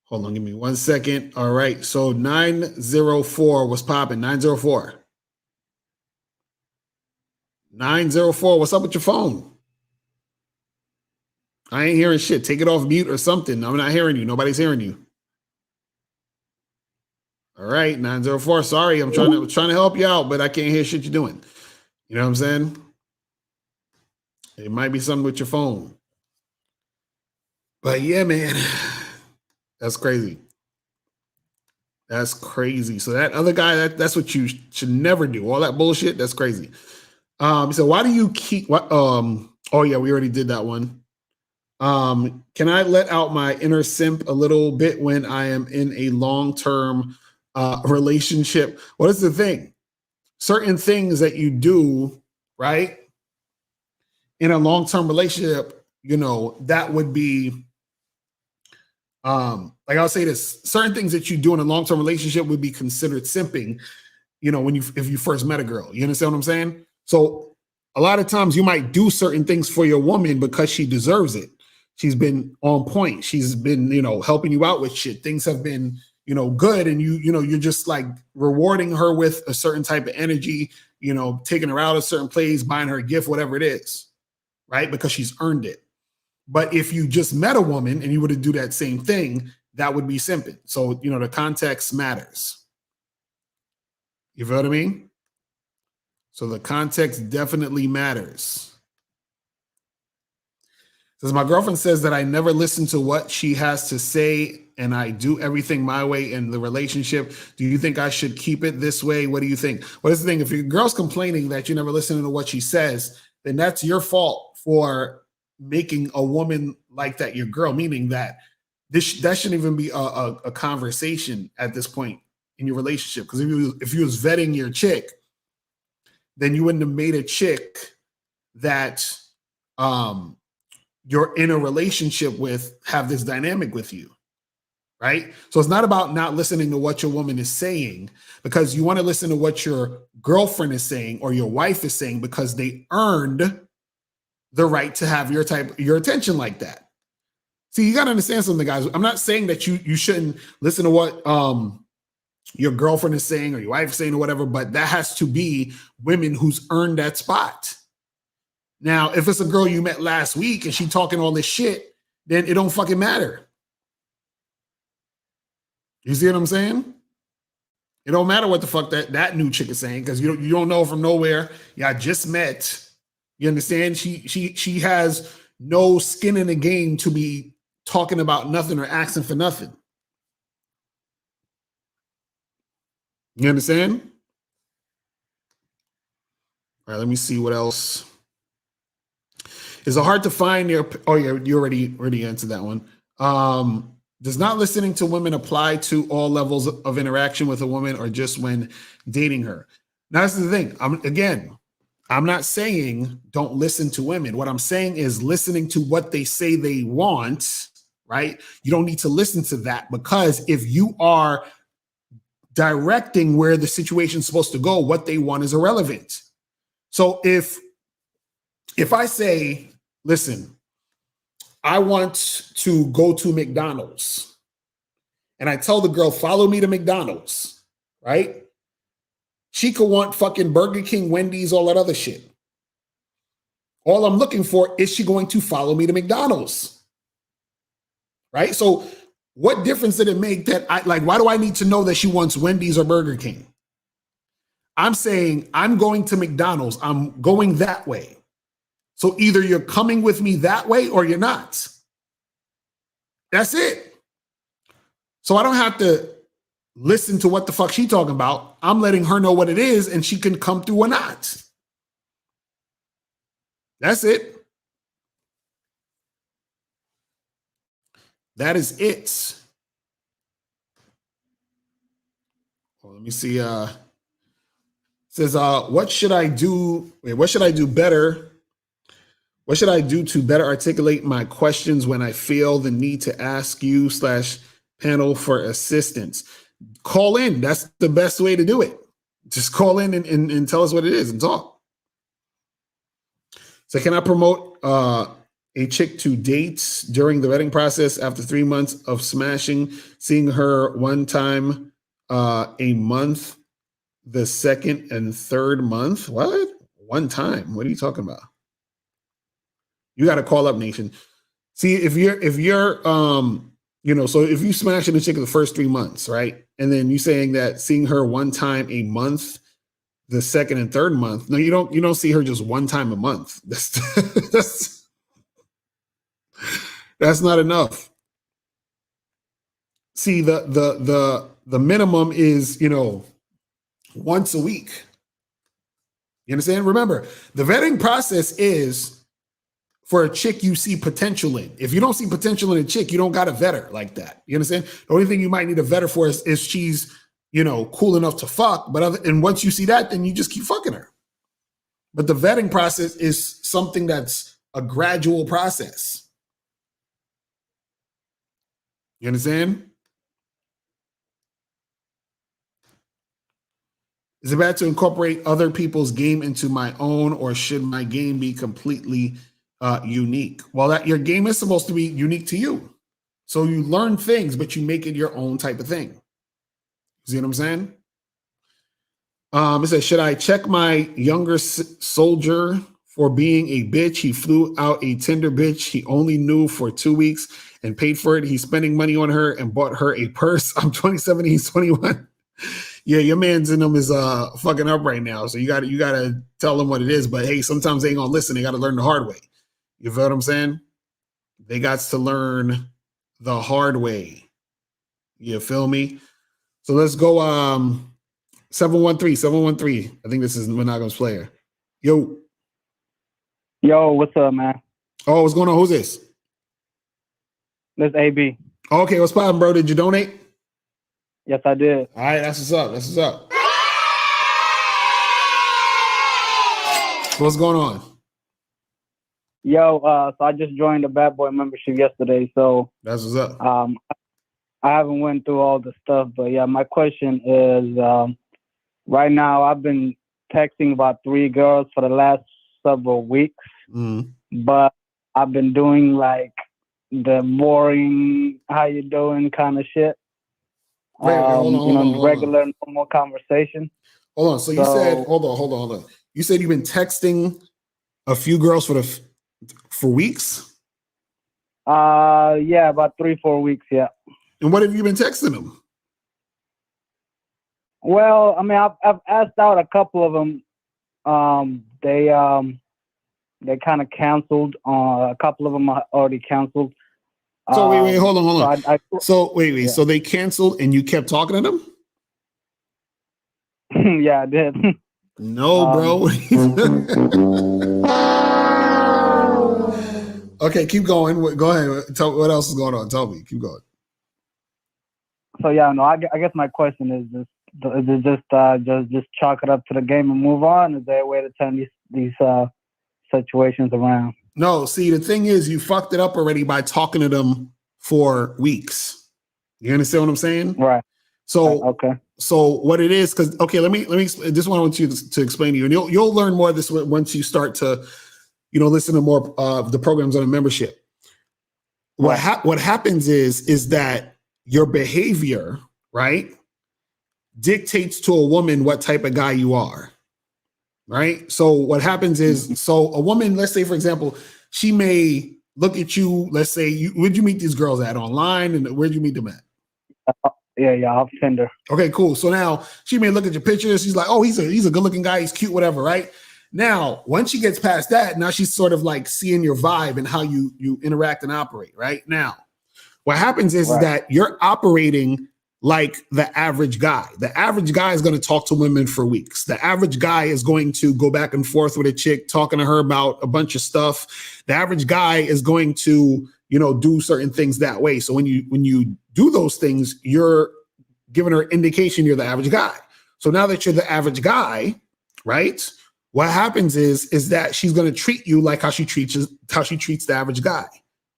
Hold on, give me 1 second. All right, so 904 was popping. 904. 904, what's up with your phone? I ain't hearing shit. Take it off mute or something. I'm not hearing you. Nobody's hearing you. All right, 904. Sorry, I'm trying to help you out, but I can't hear shit you're doing. You know what I'm saying? It might be something with your phone. But yeah, man, that's crazy. That's crazy. So that other guy, that's what you should never do. All that bullshit, that's crazy. So why do you keep what? Oh yeah, we already did that one. Can I let out my inner simp a little bit when I am in a long-term relationship? What is the thing? Certain things that you do, right? In a long-term relationship, you know, that would be like I'll say this, certain things that you do in a long-term relationship would be considered simping, you know, if you first met a girl. You understand what I'm saying? So a lot of times you might do certain things for your woman because she deserves it. She's been on point. She's been, you know, helping you out with shit. Things have been, you know, good. And you're just like rewarding her with a certain type of energy, you know, taking her out a certain place, buying her a gift, whatever it is, right? Because she's earned it. But if you just met a woman and you were to do that same thing, that would be simping. So, you know, the context matters. You feel what I mean? So the context definitely matters. Says my girlfriend says that I never listen to what she has to say and I do everything my way in the relationship. Do you think I should keep it this way? What do you think? Well, that's the thing. If your girl's complaining that you never listen to what she says, then that's your fault for making a woman like that your girl, meaning that that shouldn't even be a conversation at this point in your relationship. Because if you was vetting your chick, then you wouldn't have made a chick that you're in a relationship with have this dynamic with you, right? So it's not about not listening to what your woman is saying, because you want to listen to what your girlfriend is saying or your wife is saying because they earned the right to have your attention like that. See, you got to understand something, guys. I'm not saying that you shouldn't listen to what your girlfriend is saying or your wife is saying or whatever, but that has to be women who's earned that spot. Now, if it's a girl you met last week and she talking all this shit, then it don't fucking matter. You see what I'm saying? It don't matter what the fuck that new chick is saying, because you don't know from nowhere. Yeah, I just met. You understand? She has no skin in the game to be talking about nothing or asking for nothing. You understand? All right, let me see what else. Is it hard to find your? Oh yeah, you already answered that one. Does not listening to women apply to all levels of interaction with a woman or just when dating her? Now, that's the thing. I'm not saying don't listen to women. What I'm saying is listening to what they say they want, right? You don't need to listen to that, because if you are directing where the situation's supposed to go, what they want is irrelevant. So if I say, listen, I want to go to McDonald's, and I tell the girl, follow me to McDonald's, right? She could want fucking Burger King, Wendy's, all that other shit. All I'm looking for is she going to follow me to McDonald's, right? So what difference did it make that why do I need to know that she wants Wendy's or Burger King? I'm saying I'm going to McDonald's. I'm going that way. So either you're coming with me that way or you're not. That's it. So I don't have to listen to what the fuck she talking about. I'm letting her know what it is, and she can come through or not. That's it. That is it. Well, let me see. Says, what should I do? Wait, what should I do better? What should I do to better articulate my questions when I feel the need to ask you / panel for assistance? Call in. That's the best way to do it. Just call in and tell us what it is and talk. So can I promote a chick to dates during the vetting process after 3 months of smashing, seeing her one time a month, the second and third month? What? One time? What are you talking about? You got to call up, Nation. See, if you're so if you smashing a chick in the first 3 months, right? And then you saying that seeing her one time a month, the second and third month. No, you don't see her just one time a month. That's not enough. See, the minimum is, once a week. You understand? Remember, the vetting process is for a chick you see potential in. If you don't see potential in a chick, you don't got to vet her like that. You understand? The only thing you might need to vet her for is she's, cool enough to fuck. And once you see that, then you just keep fucking her. But the vetting process is something that's a gradual process. You understand? Is it bad to incorporate other people's game into my own, or should my game be completely unique? Well, your game is supposed to be unique to you. So you learn things, but you make it your own type of thing. See what I'm saying? It says, should I check my younger soldier for being a bitch? He flew out a Tinder bitch he only knew for 2 weeks and paid for it. He's spending money on her and bought her a purse. I'm 27, he's 21. Yeah, your man's in them is fucking up right now. So you gotta tell them what it is. But hey, sometimes they ain't gonna listen. They gotta learn the hard way. You feel what I'm saying? They got to learn the hard way. You feel me? So let's go 713. I think this is Monogamous Player. Yo, what's up, man? Oh, what's going on? Who's this? This AB. Okay, what's poppin', bro? Did you donate? Yes, I did. All right, that's what's up. What's going on? So I just joined the Bad Boy membership yesterday. So that's what's up. I haven't went through all the stuff, but yeah, my question is, right now I've been texting about 3 girls for the last several weeks, but I've been doing like the boring, how you doing kind of shit. Wait, hold on, regular, normal conversation. Hold on. So you said, hold on. You said you've been texting a few girls for weeks? Yeah, about 3-4 weeks, yeah. And what have you been texting them? Well, I mean, I've asked out a couple of them. They kind of canceled. A couple of them are already canceled. So wait, hold on. So yeah. So they canceled and you kept talking to them? Yeah, I did. No, bro. Okay, keep going. Go ahead. Tell what else is going on. Tell me. Keep going. So yeah, no. I guess my question is just chalk it up to the game and move on. Is there a way to turn these situations around? No. See, the thing is, you fucked it up already by talking to them for weeks. You understand what I'm saying? Right. So okay. So what it is, because let me this is what I want you to explain to you, and you'll learn more of this once you start to, listen to more of the programs on the membership. What happens is that your behavior, right, dictates to a woman what type of guy you are, right? So what happens is, so a woman, let's say for example, she may look at you. Let's say, where'd you meet these girls at? Online, and where'd you meet them at? Yeah, off Tinder. Okay, cool. So now she may look at your pictures. She's like, oh, he's a good looking guy. He's cute, whatever, right? Now, once she gets past that, now she's sort of like seeing your vibe and how you interact and operate, right? Now, what happens is that you're operating like the average guy. The average guy is going to talk to women for weeks. The average guy is going to go back and forth with a chick, talking to her about a bunch of stuff. The average guy is going to, do certain things that way. So when you do those things, you're giving her indication you're the average guy. So now that you're the average guy, right? What happens is that she's going to treat you like how she treats the average guy.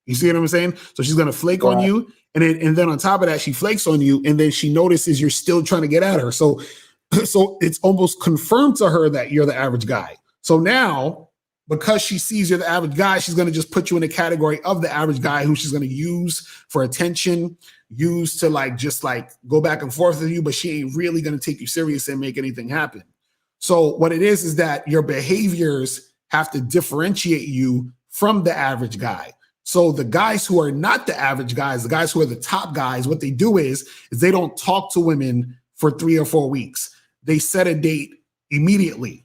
You see what I'm saying? So she's going to flake on you. And then on top of that, she flakes on you. And then she notices you're still trying to get at her. So it's almost confirmed to her that you're the average guy. So now, because she sees you're the average guy, she's going to just put you in the category of the average guy who she's going to use for attention, use to just go back and forth with you, but she ain't really going to take you serious and make anything happen. So what it is that your behaviors have to differentiate you from the average guy. So the guys who are not the average guys, the guys who are the top guys, what they do is they don't talk to women for 3 or 4 weeks. They set a date immediately.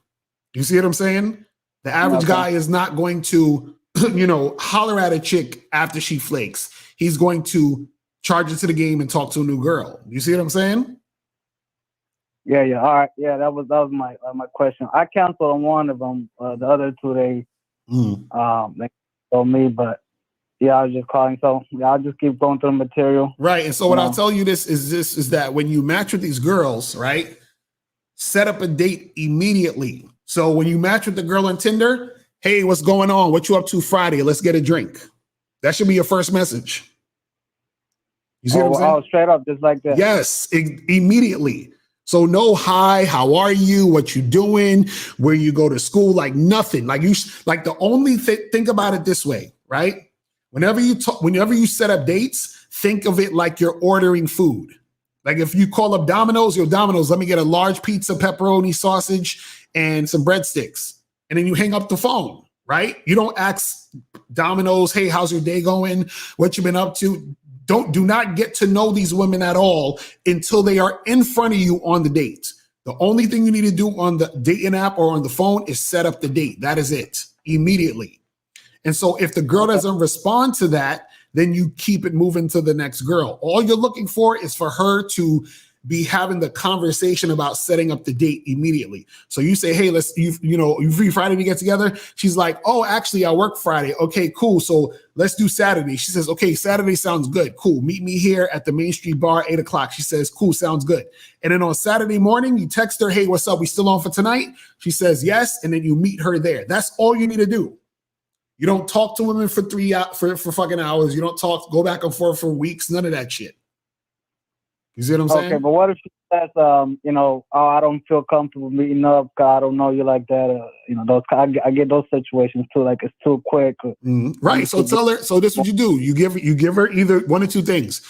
You see what I'm saying? The average guy is not going to, holler at a chick after she flakes. He's going to charge into the game and talk to a new girl. You see what I'm saying? Yeah. All right. Yeah, that was my question. I canceled on one of them. The other two, they told me, but yeah, I was just calling. So yeah, I'll just keep going through the material. Right. And so what I'll tell you is that when you match with these girls, right, set up a date immediately. So when you match with the girl on Tinder, hey, what's going on? What you up to Friday? Let's get a drink. That should be your first message. You see what I'm saying? Oh, straight up, just like that. Yes, immediately. So no hi, how are you? What you doing? Where you go to school? Like nothing. The only think about it this way, right? Whenever you set up dates, think of it like you're ordering food. Like if you call up Domino's, let me get a large pizza, pepperoni, sausage, and some breadsticks. And then you hang up the phone, right? You don't ask Domino's, hey, how's your day going? What you been up to? Do not get to know these women at all until they are in front of you on the date. The only thing you need to do on the dating app or on the phone is set up the date. That is it, immediately. And so if the girl doesn't respond to that, then you keep it moving to the next girl. All you're looking for is for her to be having the conversation about setting up the date immediately. So you say, hey, you free Friday to get together? She's like, oh, actually, I work Friday. Okay, cool. So let's do Saturday. She says, okay, Saturday sounds good. Cool. Meet me here at the Main Street Bar, 8:00. She says, cool, sounds good. And then on Saturday morning, you text her, hey, what's up? We still on for tonight? She says, yes. And then you meet her there. That's all you need to do. You don't talk to women for fucking hours. You don't go back and forth for weeks. None of that shit. You see what I'm saying? Okay, but what if she says, oh, I don't feel comfortable meeting up. God, I don't know you like that. I get those situations too. Like it's too quick. Right. So tell her. So this is what you do. You give her either one or two things.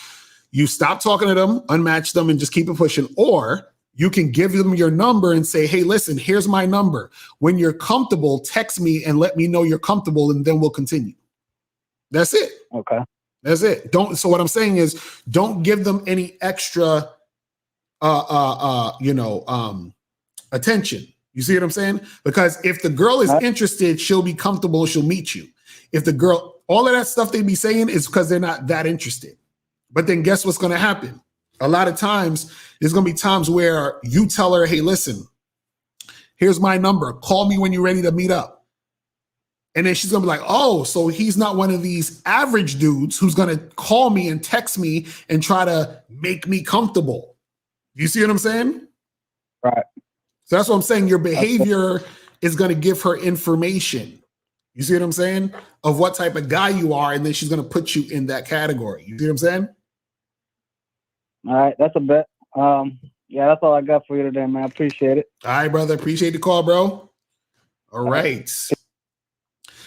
You stop talking to them, unmatch them, and just keep it pushing. Or you can give them your number and say, hey, listen, here's my number. When you're comfortable, text me and let me know you're comfortable, and then we'll continue. That's it. Okay. That's it. So what I'm saying is don't give them any extra attention. You see what I'm saying? Because if the girl is interested, she'll be comfortable, she'll meet you. If the girl, all of that stuff they be saying is because they're not that interested. But then guess what's going to happen? A lot of times, there's going to be times where you tell her, hey, listen, here's my number. Call me when you're ready to meet up. And then she's going to be like, oh, so he's not one of these average dudes who's going to call me and text me and try to make me comfortable. You see what I'm saying? Right. So that's what I'm saying. Your behavior is going to give her information. You see what I'm saying? Of what type of guy you are. And then she's going to put you in that category. You see what I'm saying? All right. That's a bet. Yeah, that's all I got for you today, man. I appreciate it. All right, brother. Appreciate the call, bro. All right.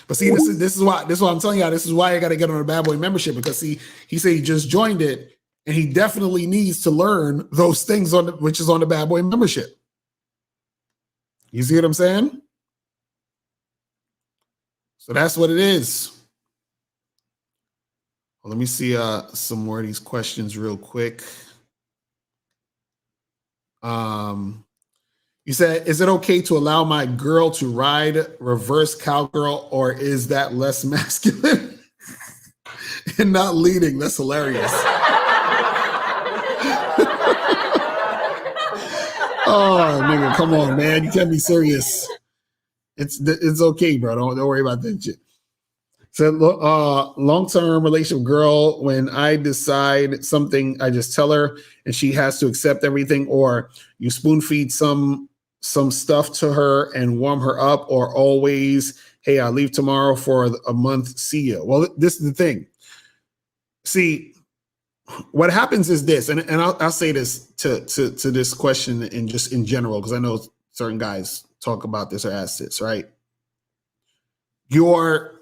But see, this is why I'm telling y'all, this is why I got to get on a Bad Boy membership, because he said he just joined it and he definitely needs to learn those things which is on the Bad Boy membership. You see what I'm saying? So that's what it is. Well, let me see some more of these questions real quick. You said, is it okay to allow my girl to ride reverse cowgirl, or is that less masculine and not leading? That's hilarious. Oh, nigga, come on, man. You can't be serious. It's okay, bro. Don't worry about that shit. So, long-term relationship girl, when I decide something, I just tell her and she has to accept everything, or you spoon feed some stuff to her and warm her up, or always, hey, I'll leave tomorrow for a month. See you. Well, this is the thing. See, what happens is this, and I'll say this to this question and just in general, because I know certain guys talk about this or ask this, right? Your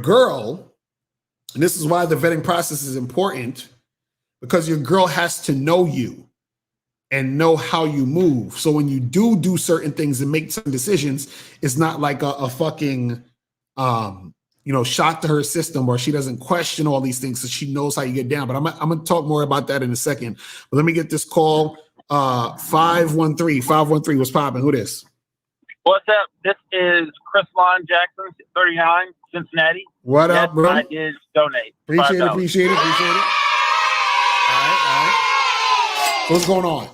girl, and this is why the vetting process is important, because your girl has to know you and know how you move. So when you do certain things and make certain decisions, it's not like a fucking shock to her system, or she doesn't question all these things, so she knows how you get down. But I'm gonna talk more about that in a second. But let me get this call. 513, what's popping? Who this? What's up? This is Chris Lon Jackson, 39, Cincinnati. What up, bro? I did donate. Appreciate it. $5. All right. So what's going on?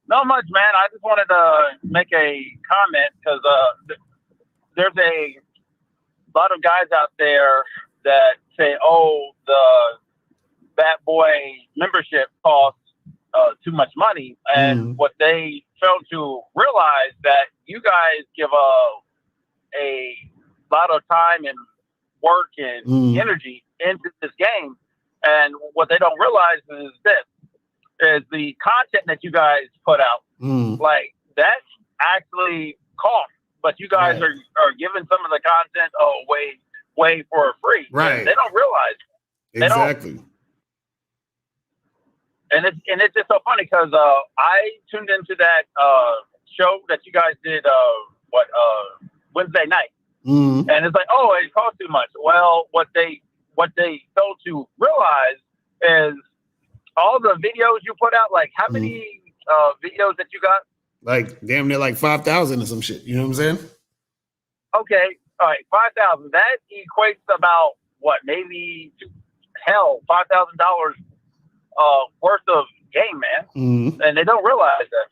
Not much, man. I just wanted to make a comment because there's a lot of guys out there that say, oh, the Bat Boy membership costs too much money. And what they failed to realize that you guys give a lot of time and work and energy into this game. And what they don't realize is this, is the content that you guys put out. Like, that actually costs, but you guys are giving some of the content way for free. Right. And they don't realize it. Exactly. And it's just so funny because I tuned into that show that you guys did Wednesday night, and it's like, oh, it costs too much. Well, what they failed to realize is all the videos you put out. Like, how many videos that you got? Like damn near like 5,000 or some shit. You know what I'm saying? Okay, all right, 5,000. That equates to about what? Maybe $5,000 worth of game, man. And they don't realize that.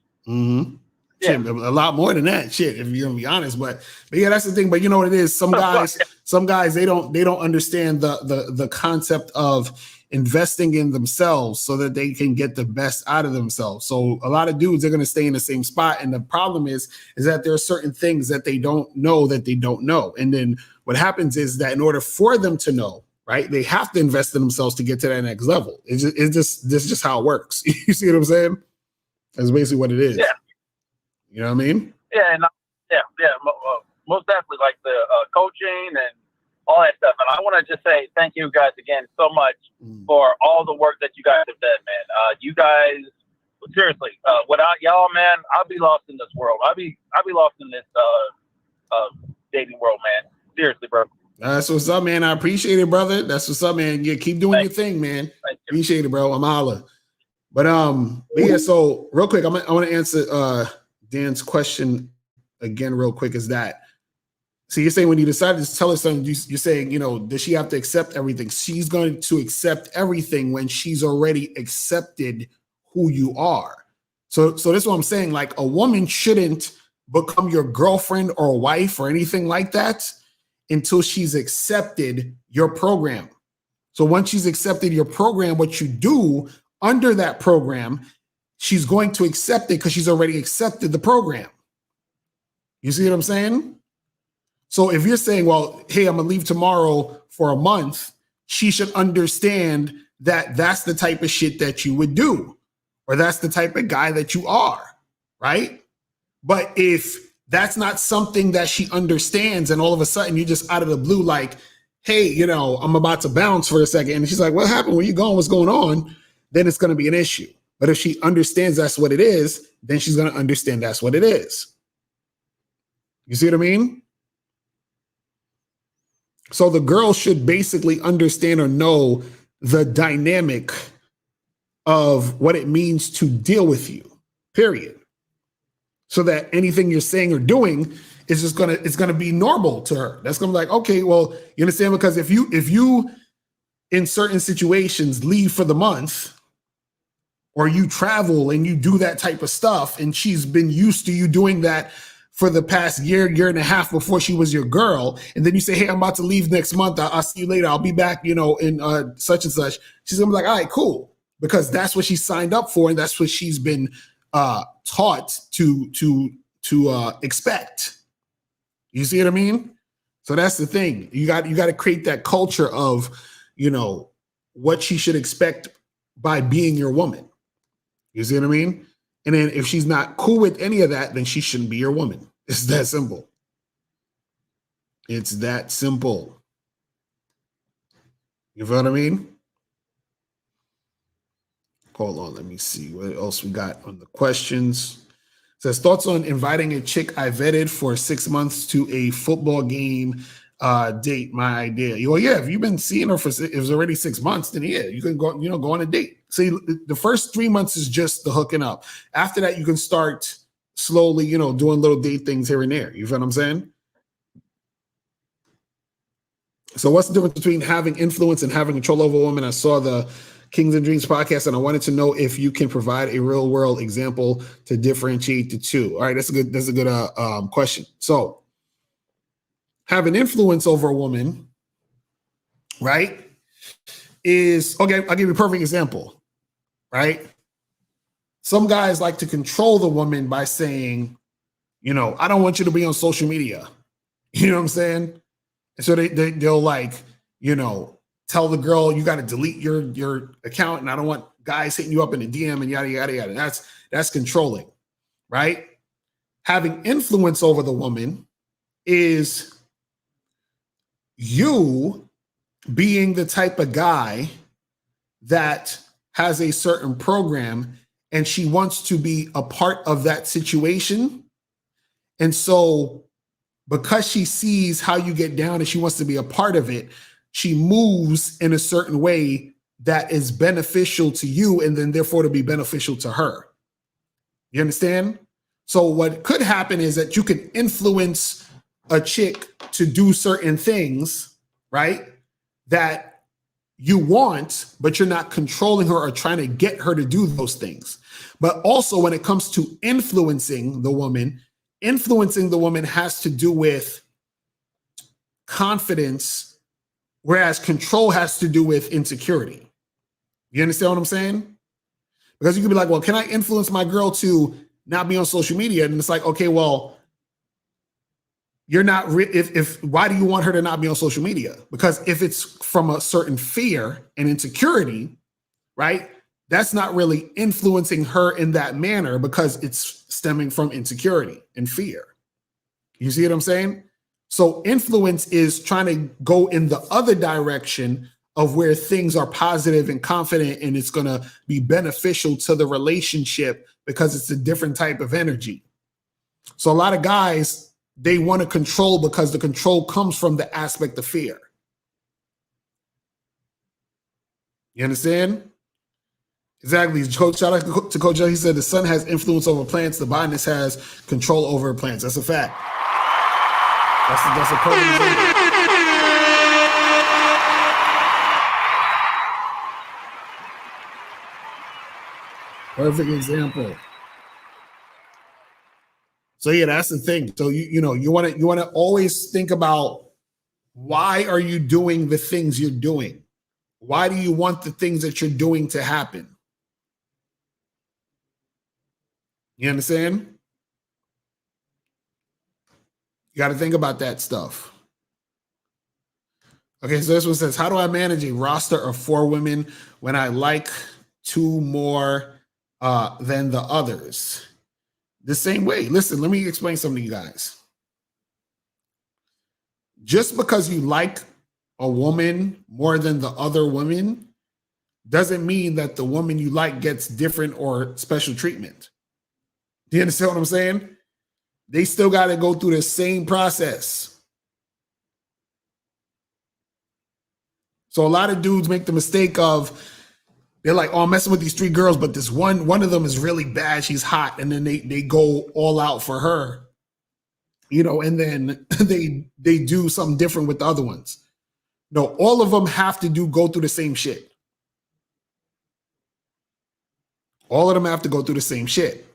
Yeah. Shit, a lot more than that. Shit, if you're gonna be honest, but yeah, that's the thing. But you know what it is? Some guys, they don't understand the concept of investing in themselves so that they can get the best out of themselves. So a lot of dudes are gonna stay in the same spot, and the problem is that there are certain things that they don't know, and then what happens is that in order for them to know, right, they have to invest in themselves to get to that next level. This is just how it works. You see what I'm saying? That's basically what it is. Yeah. You know what I mean? Yeah, and most definitely, like the coaching and all that stuff. And I want to just say thank you guys again so much for all the work that you guys have done, man. You guys, seriously, without y'all, man, I'll be lost in this world. I'll be lost in this dating world, man. Seriously, bro. That's what's up, man. I appreciate it, brother. That's what's up, man. Yeah, keep doing your thing, man. Appreciate it, bro. I'm holla. But yeah, so real quick, I want to answer Dan's question again real quick. Is that, so you're saying when you decided to tell her something, you're saying, does she have to accept everything? She's going to accept everything when she's already accepted who you are. So this is what I'm saying. Like, a woman shouldn't become your girlfriend or wife or anything like that until she's accepted your program. So once she's accepted your program, what you do under that program, she's going to accept it because she's already accepted the program. You see what I'm saying? So if you're saying, well, hey, I'm gonna leave tomorrow for a month, she should understand that that's the type of shit that you would do, or that's the type of guy that you are, right? But if that's not something that she understands, and all of a sudden you just out of the blue, like, hey, I'm about to bounce for a second, and she's like, what happened? Where you going? What's going on? Then it's going to be an issue. But if she understands that's what it is, then she's going to understand that's what it is. You see what I mean? So the girl should basically understand or know the dynamic of what it means to deal with you, period. So that anything you're saying or doing is just it's gonna be normal to her. That's gonna be like, okay, well, you understand? Because if you in certain situations leave for the month, or you travel and you do that type of stuff, and she's been used to you doing that for the past year and a half before she was your girl, and then you say, hey, I'm about to leave next month, I'll see you later, I'll be back, in such and such, she's gonna be like, all right, cool, because that's what she signed up for, and that's what she's been taught to expect. You see what I mean? So that's the thing. You got to create that culture of, what she should expect by being your woman. You see what I mean? And then if she's not cool with any of that, then she shouldn't be your woman. It's that simple. It's that simple. You feel what I mean? Hold on, let me see what else we got on the questions. It says, thoughts on inviting a chick I vetted for 6 months to a football game date, my idea. Well, yeah, if you've been seeing her if it was already 6 months, then yeah, you can go, go on a date. See, the first 3 months is just the hooking up. After that, you can start slowly, doing little date things here and there. You feel what I'm saying? So what's the difference between having influence and having control over a woman? I saw the Kings and Dreams podcast, and I wanted to know if you can provide a real world example to differentiate the two. All right, that's a good question. So having influence over a woman, right, is, okay, I'll give you a perfect example, right? Some guys like to control the woman by saying, I don't want you to be on social media. You know what I'm saying? And so they'll like, tell the girl, you got to delete your account, and I don't want guys hitting you up in the DM and yada, yada, yada. That's controlling, right? Having influence over the woman is you being the type of guy that has a certain program and she wants to be a part of that situation. And so because she sees how you get down and she wants to be a part of it, she moves in a certain way that is beneficial to you and then therefore to be beneficial to her. You understand? So what could happen is that you can influence a chick to do certain things, right, that you want, but you're not controlling her or trying to get her to do those things. But also when it comes to influencing the woman has to do with confidence, whereas control has to do with insecurity. You understand what I'm saying? Because you can be like, well, can I influence my girl to not be on social media? And it's like, okay, well, you're not, why do you want her to not be on social media? Because if it's from a certain fear and insecurity, right, that's not really influencing her in that manner because it's stemming from insecurity and fear. You see what I'm saying? So influence is trying to go in the other direction of where things are positive and confident, and it's going to be beneficial to the relationship because it's a different type of energy. So a lot of guys, they want to control because the control comes from the aspect of fear. You understand? Exactly. Coach, shout out to Coach. He said the sun has influence over plants. The botanist has control over plants. That's a fact. That's a perfect example. Perfect example. So yeah, that's the thing. So you want to always think about, why are you doing the things you're doing? Why do you want the things that you're doing to happen? You understand? You got to think about that stuff. Okay, so this one says, how do I manage a roster of 4 women when I like 2 more than the others? The same way. Listen, let me explain something to you guys. Just because you like a woman more than the other women doesn't mean that the woman you like gets different or special treatment. Do you understand what I'm saying? They still got to go through the same process. So a lot of dudes make the mistake of, they're like, oh, I'm messing with these 3 girls, but this one of them is really bad. She's hot. And then they go all out for her, and then they do something different with the other ones. No, all of them have to go through the same shit. All of them have to go through the same shit.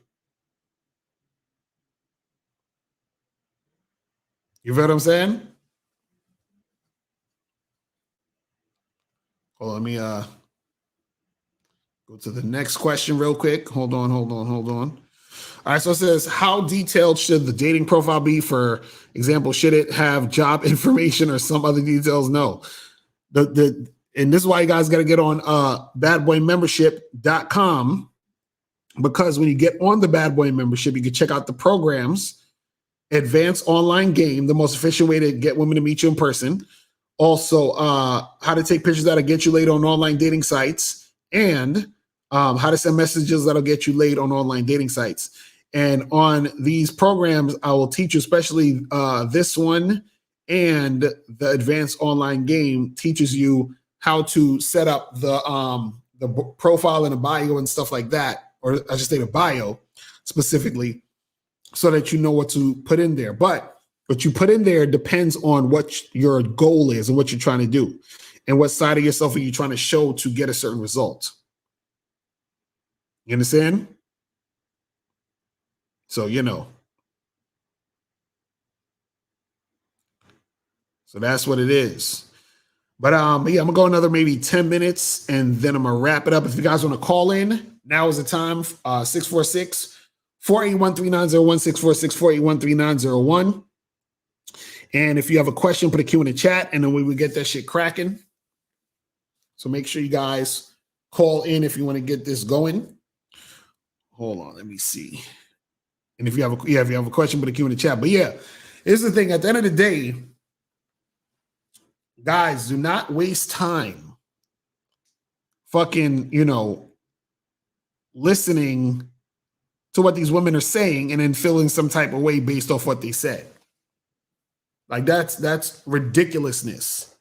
You feel what I'm saying? Hold on, let me go to the next question real quick. Hold on. All right, so it says, how detailed should the dating profile be? For example, should it have job information or some other details? No. And this is why you guys got to get on badboymembership.com, because when you get on the Bad Boy membership, you can check out the programs, advanced online game, the most efficient way to get women to meet you in person. Also, how to take pictures that'll get you laid on online dating sites, and how to send messages that'll get you laid on online dating sites. And on these programs, I will teach you, especially this one, and the advanced online game teaches you how to set up the profile and the bio and stuff like that, or I should say the bio specifically, so that you know what to put in there. But what you put in there depends on what your goal is and what you're trying to do, and what side of yourself are you trying to show to get a certain result. You understand? So, so that's what it is. But yeah, I'm gonna go another maybe 10 minutes and then I'm gonna wrap it up. If you guys want to call in, now is the time. 646-481-3901, 646-481-3901. And if you have a question, put a Q in the chat, and then we will get that shit cracking. So make sure you guys call in if you want to get this going. Hold on, let me see. And if you have a question, put a Q in the chat. But yeah, here's the thing. At the end of the day, guys, do not waste time fucking, listening to what these women are saying and then feeling some type of way based off what they said. Like that's ridiculousness.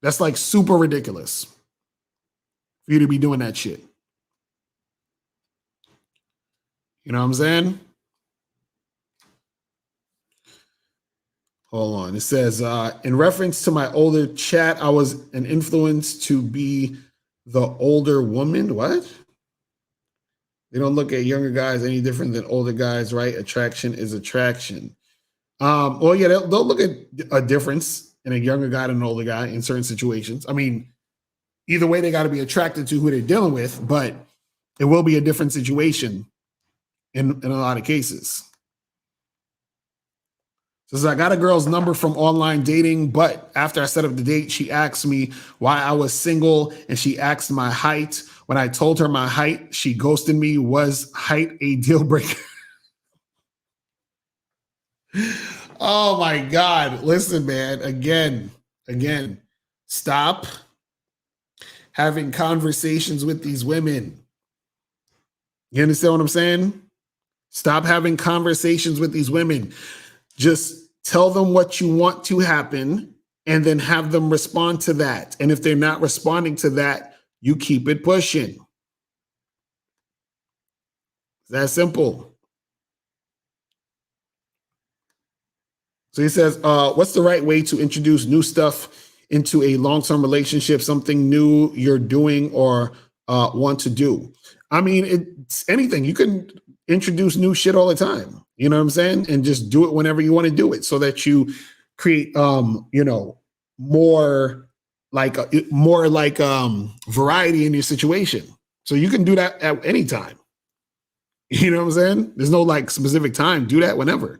That's like super ridiculous for you to be doing that shit. You know what I'm saying? Hold on. It says, in reference to my older chat, I was an influence to be the older woman. What? They don't look at younger guys any different than older guys, right? Attraction is attraction. Well, yeah, they'll look at a difference in a younger guy than an older guy in certain situations. I mean, either way, they got to be attracted to who they're dealing with, but it will be a different situation in a lot of cases. Says, I got a girl's number from online dating, but after I set up the date, she asked me why I was single, and she asked my height. When I told her my height, she ghosted me. Was height a deal breaker? Oh my God. Listen, man, again, stop having conversations with these women. You understand what I'm saying? Stop having conversations with these women. Just tell them what you want to happen and then have them respond to that. And if they're not responding to that, you keep it pushing. It's that simple. So he says, what's the right way to introduce new stuff into a long-term relationship, something new you're doing or want to do? I mean, it's anything. You can introduce new shit all the time. You know what I'm saying? And just do it whenever you want to do it so that you create, more like variety in your situation. So you can do that at any time. You know what I'm saying? There's no like specific time. Do that whenever.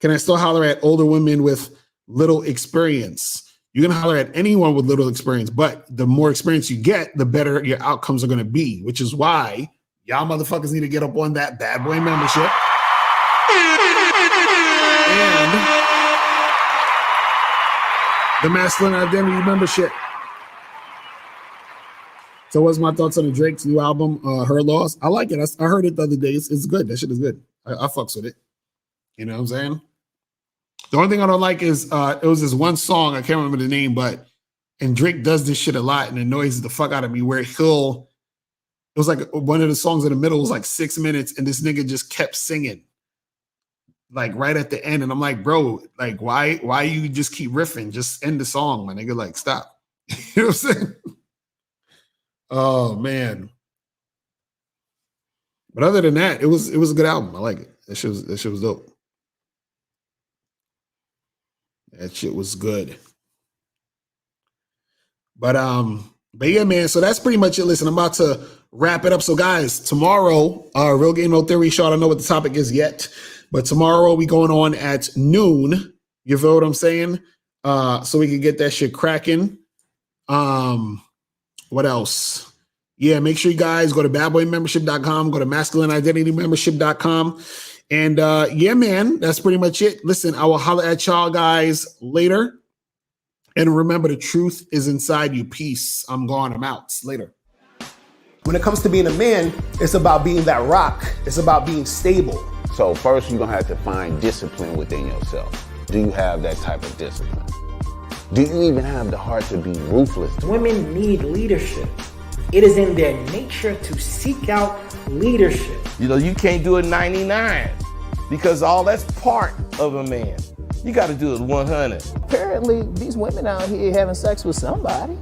Can I still holler at older women with little experience? You can holler at anyone with little experience, but the more experience you get, the better your outcomes are going to be, which is why y'all motherfuckers need to get up on that Bad Boy membership. And the Masculine Identity membership. So what's my thoughts on the Drake's new album, Her Loss? I like it. I heard it the other day. It's good. That shit is good. I fucks with it. You know what I'm saying? The only thing I don't like is it was this one song, I can't remember the name, and Drake does this shit a lot and annoys the fuck out of me, where it was like one of the songs in the middle was like 6 minutes and this nigga just kept singing like right at the end. And I'm like, bro, like why you just keep riffing? Just end the song, my nigga, like stop. You know what I'm saying? Oh man. But other than that, it was a good album. I like it. That shit was dope. That shit was good. But yeah, man. So that's pretty much it. Listen, I'm about to wrap it up. So guys, tomorrow, Real Game No Theory show. I don't know what the topic is yet, but tomorrow we going on at noon. You feel what I'm saying? So we can get that shit cracking. What else? Yeah, make sure you guys go to badboymembership.com, go to masculineidentitymembership.com. And yeah, man, that's pretty much it. Listen, I will holler at y'all guys later. And remember, the truth is inside you. Peace. I'm gone. I'm out. Later. When it comes to being a man, it's about being that rock. It's about being stable. So first, you're going to have to find discipline within yourself. Do you have that type of discipline? Do you even have the heart to be ruthless? Women need leadership. It is in their nature to seek out leadership. You know, you can't do it 99 because all that's part of a man. You got to do it 100. Apparently, these women out here having sex with somebody.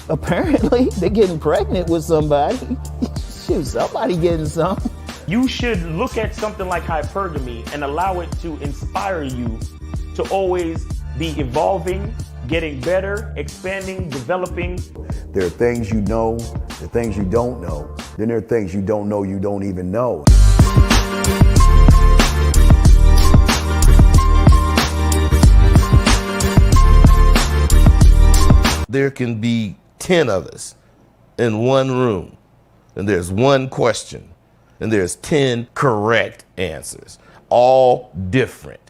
Apparently, they're getting pregnant with somebody. Shoot, somebody getting some. You should look at something like hypergamy and allow it to inspire you to always be evolving, getting better, expanding, developing. There are things you know, there are things you don't know. Then there are things you don't know you don't even know. There can be 10 of us in one room, and there's one question, and there's 10 correct answers, all different.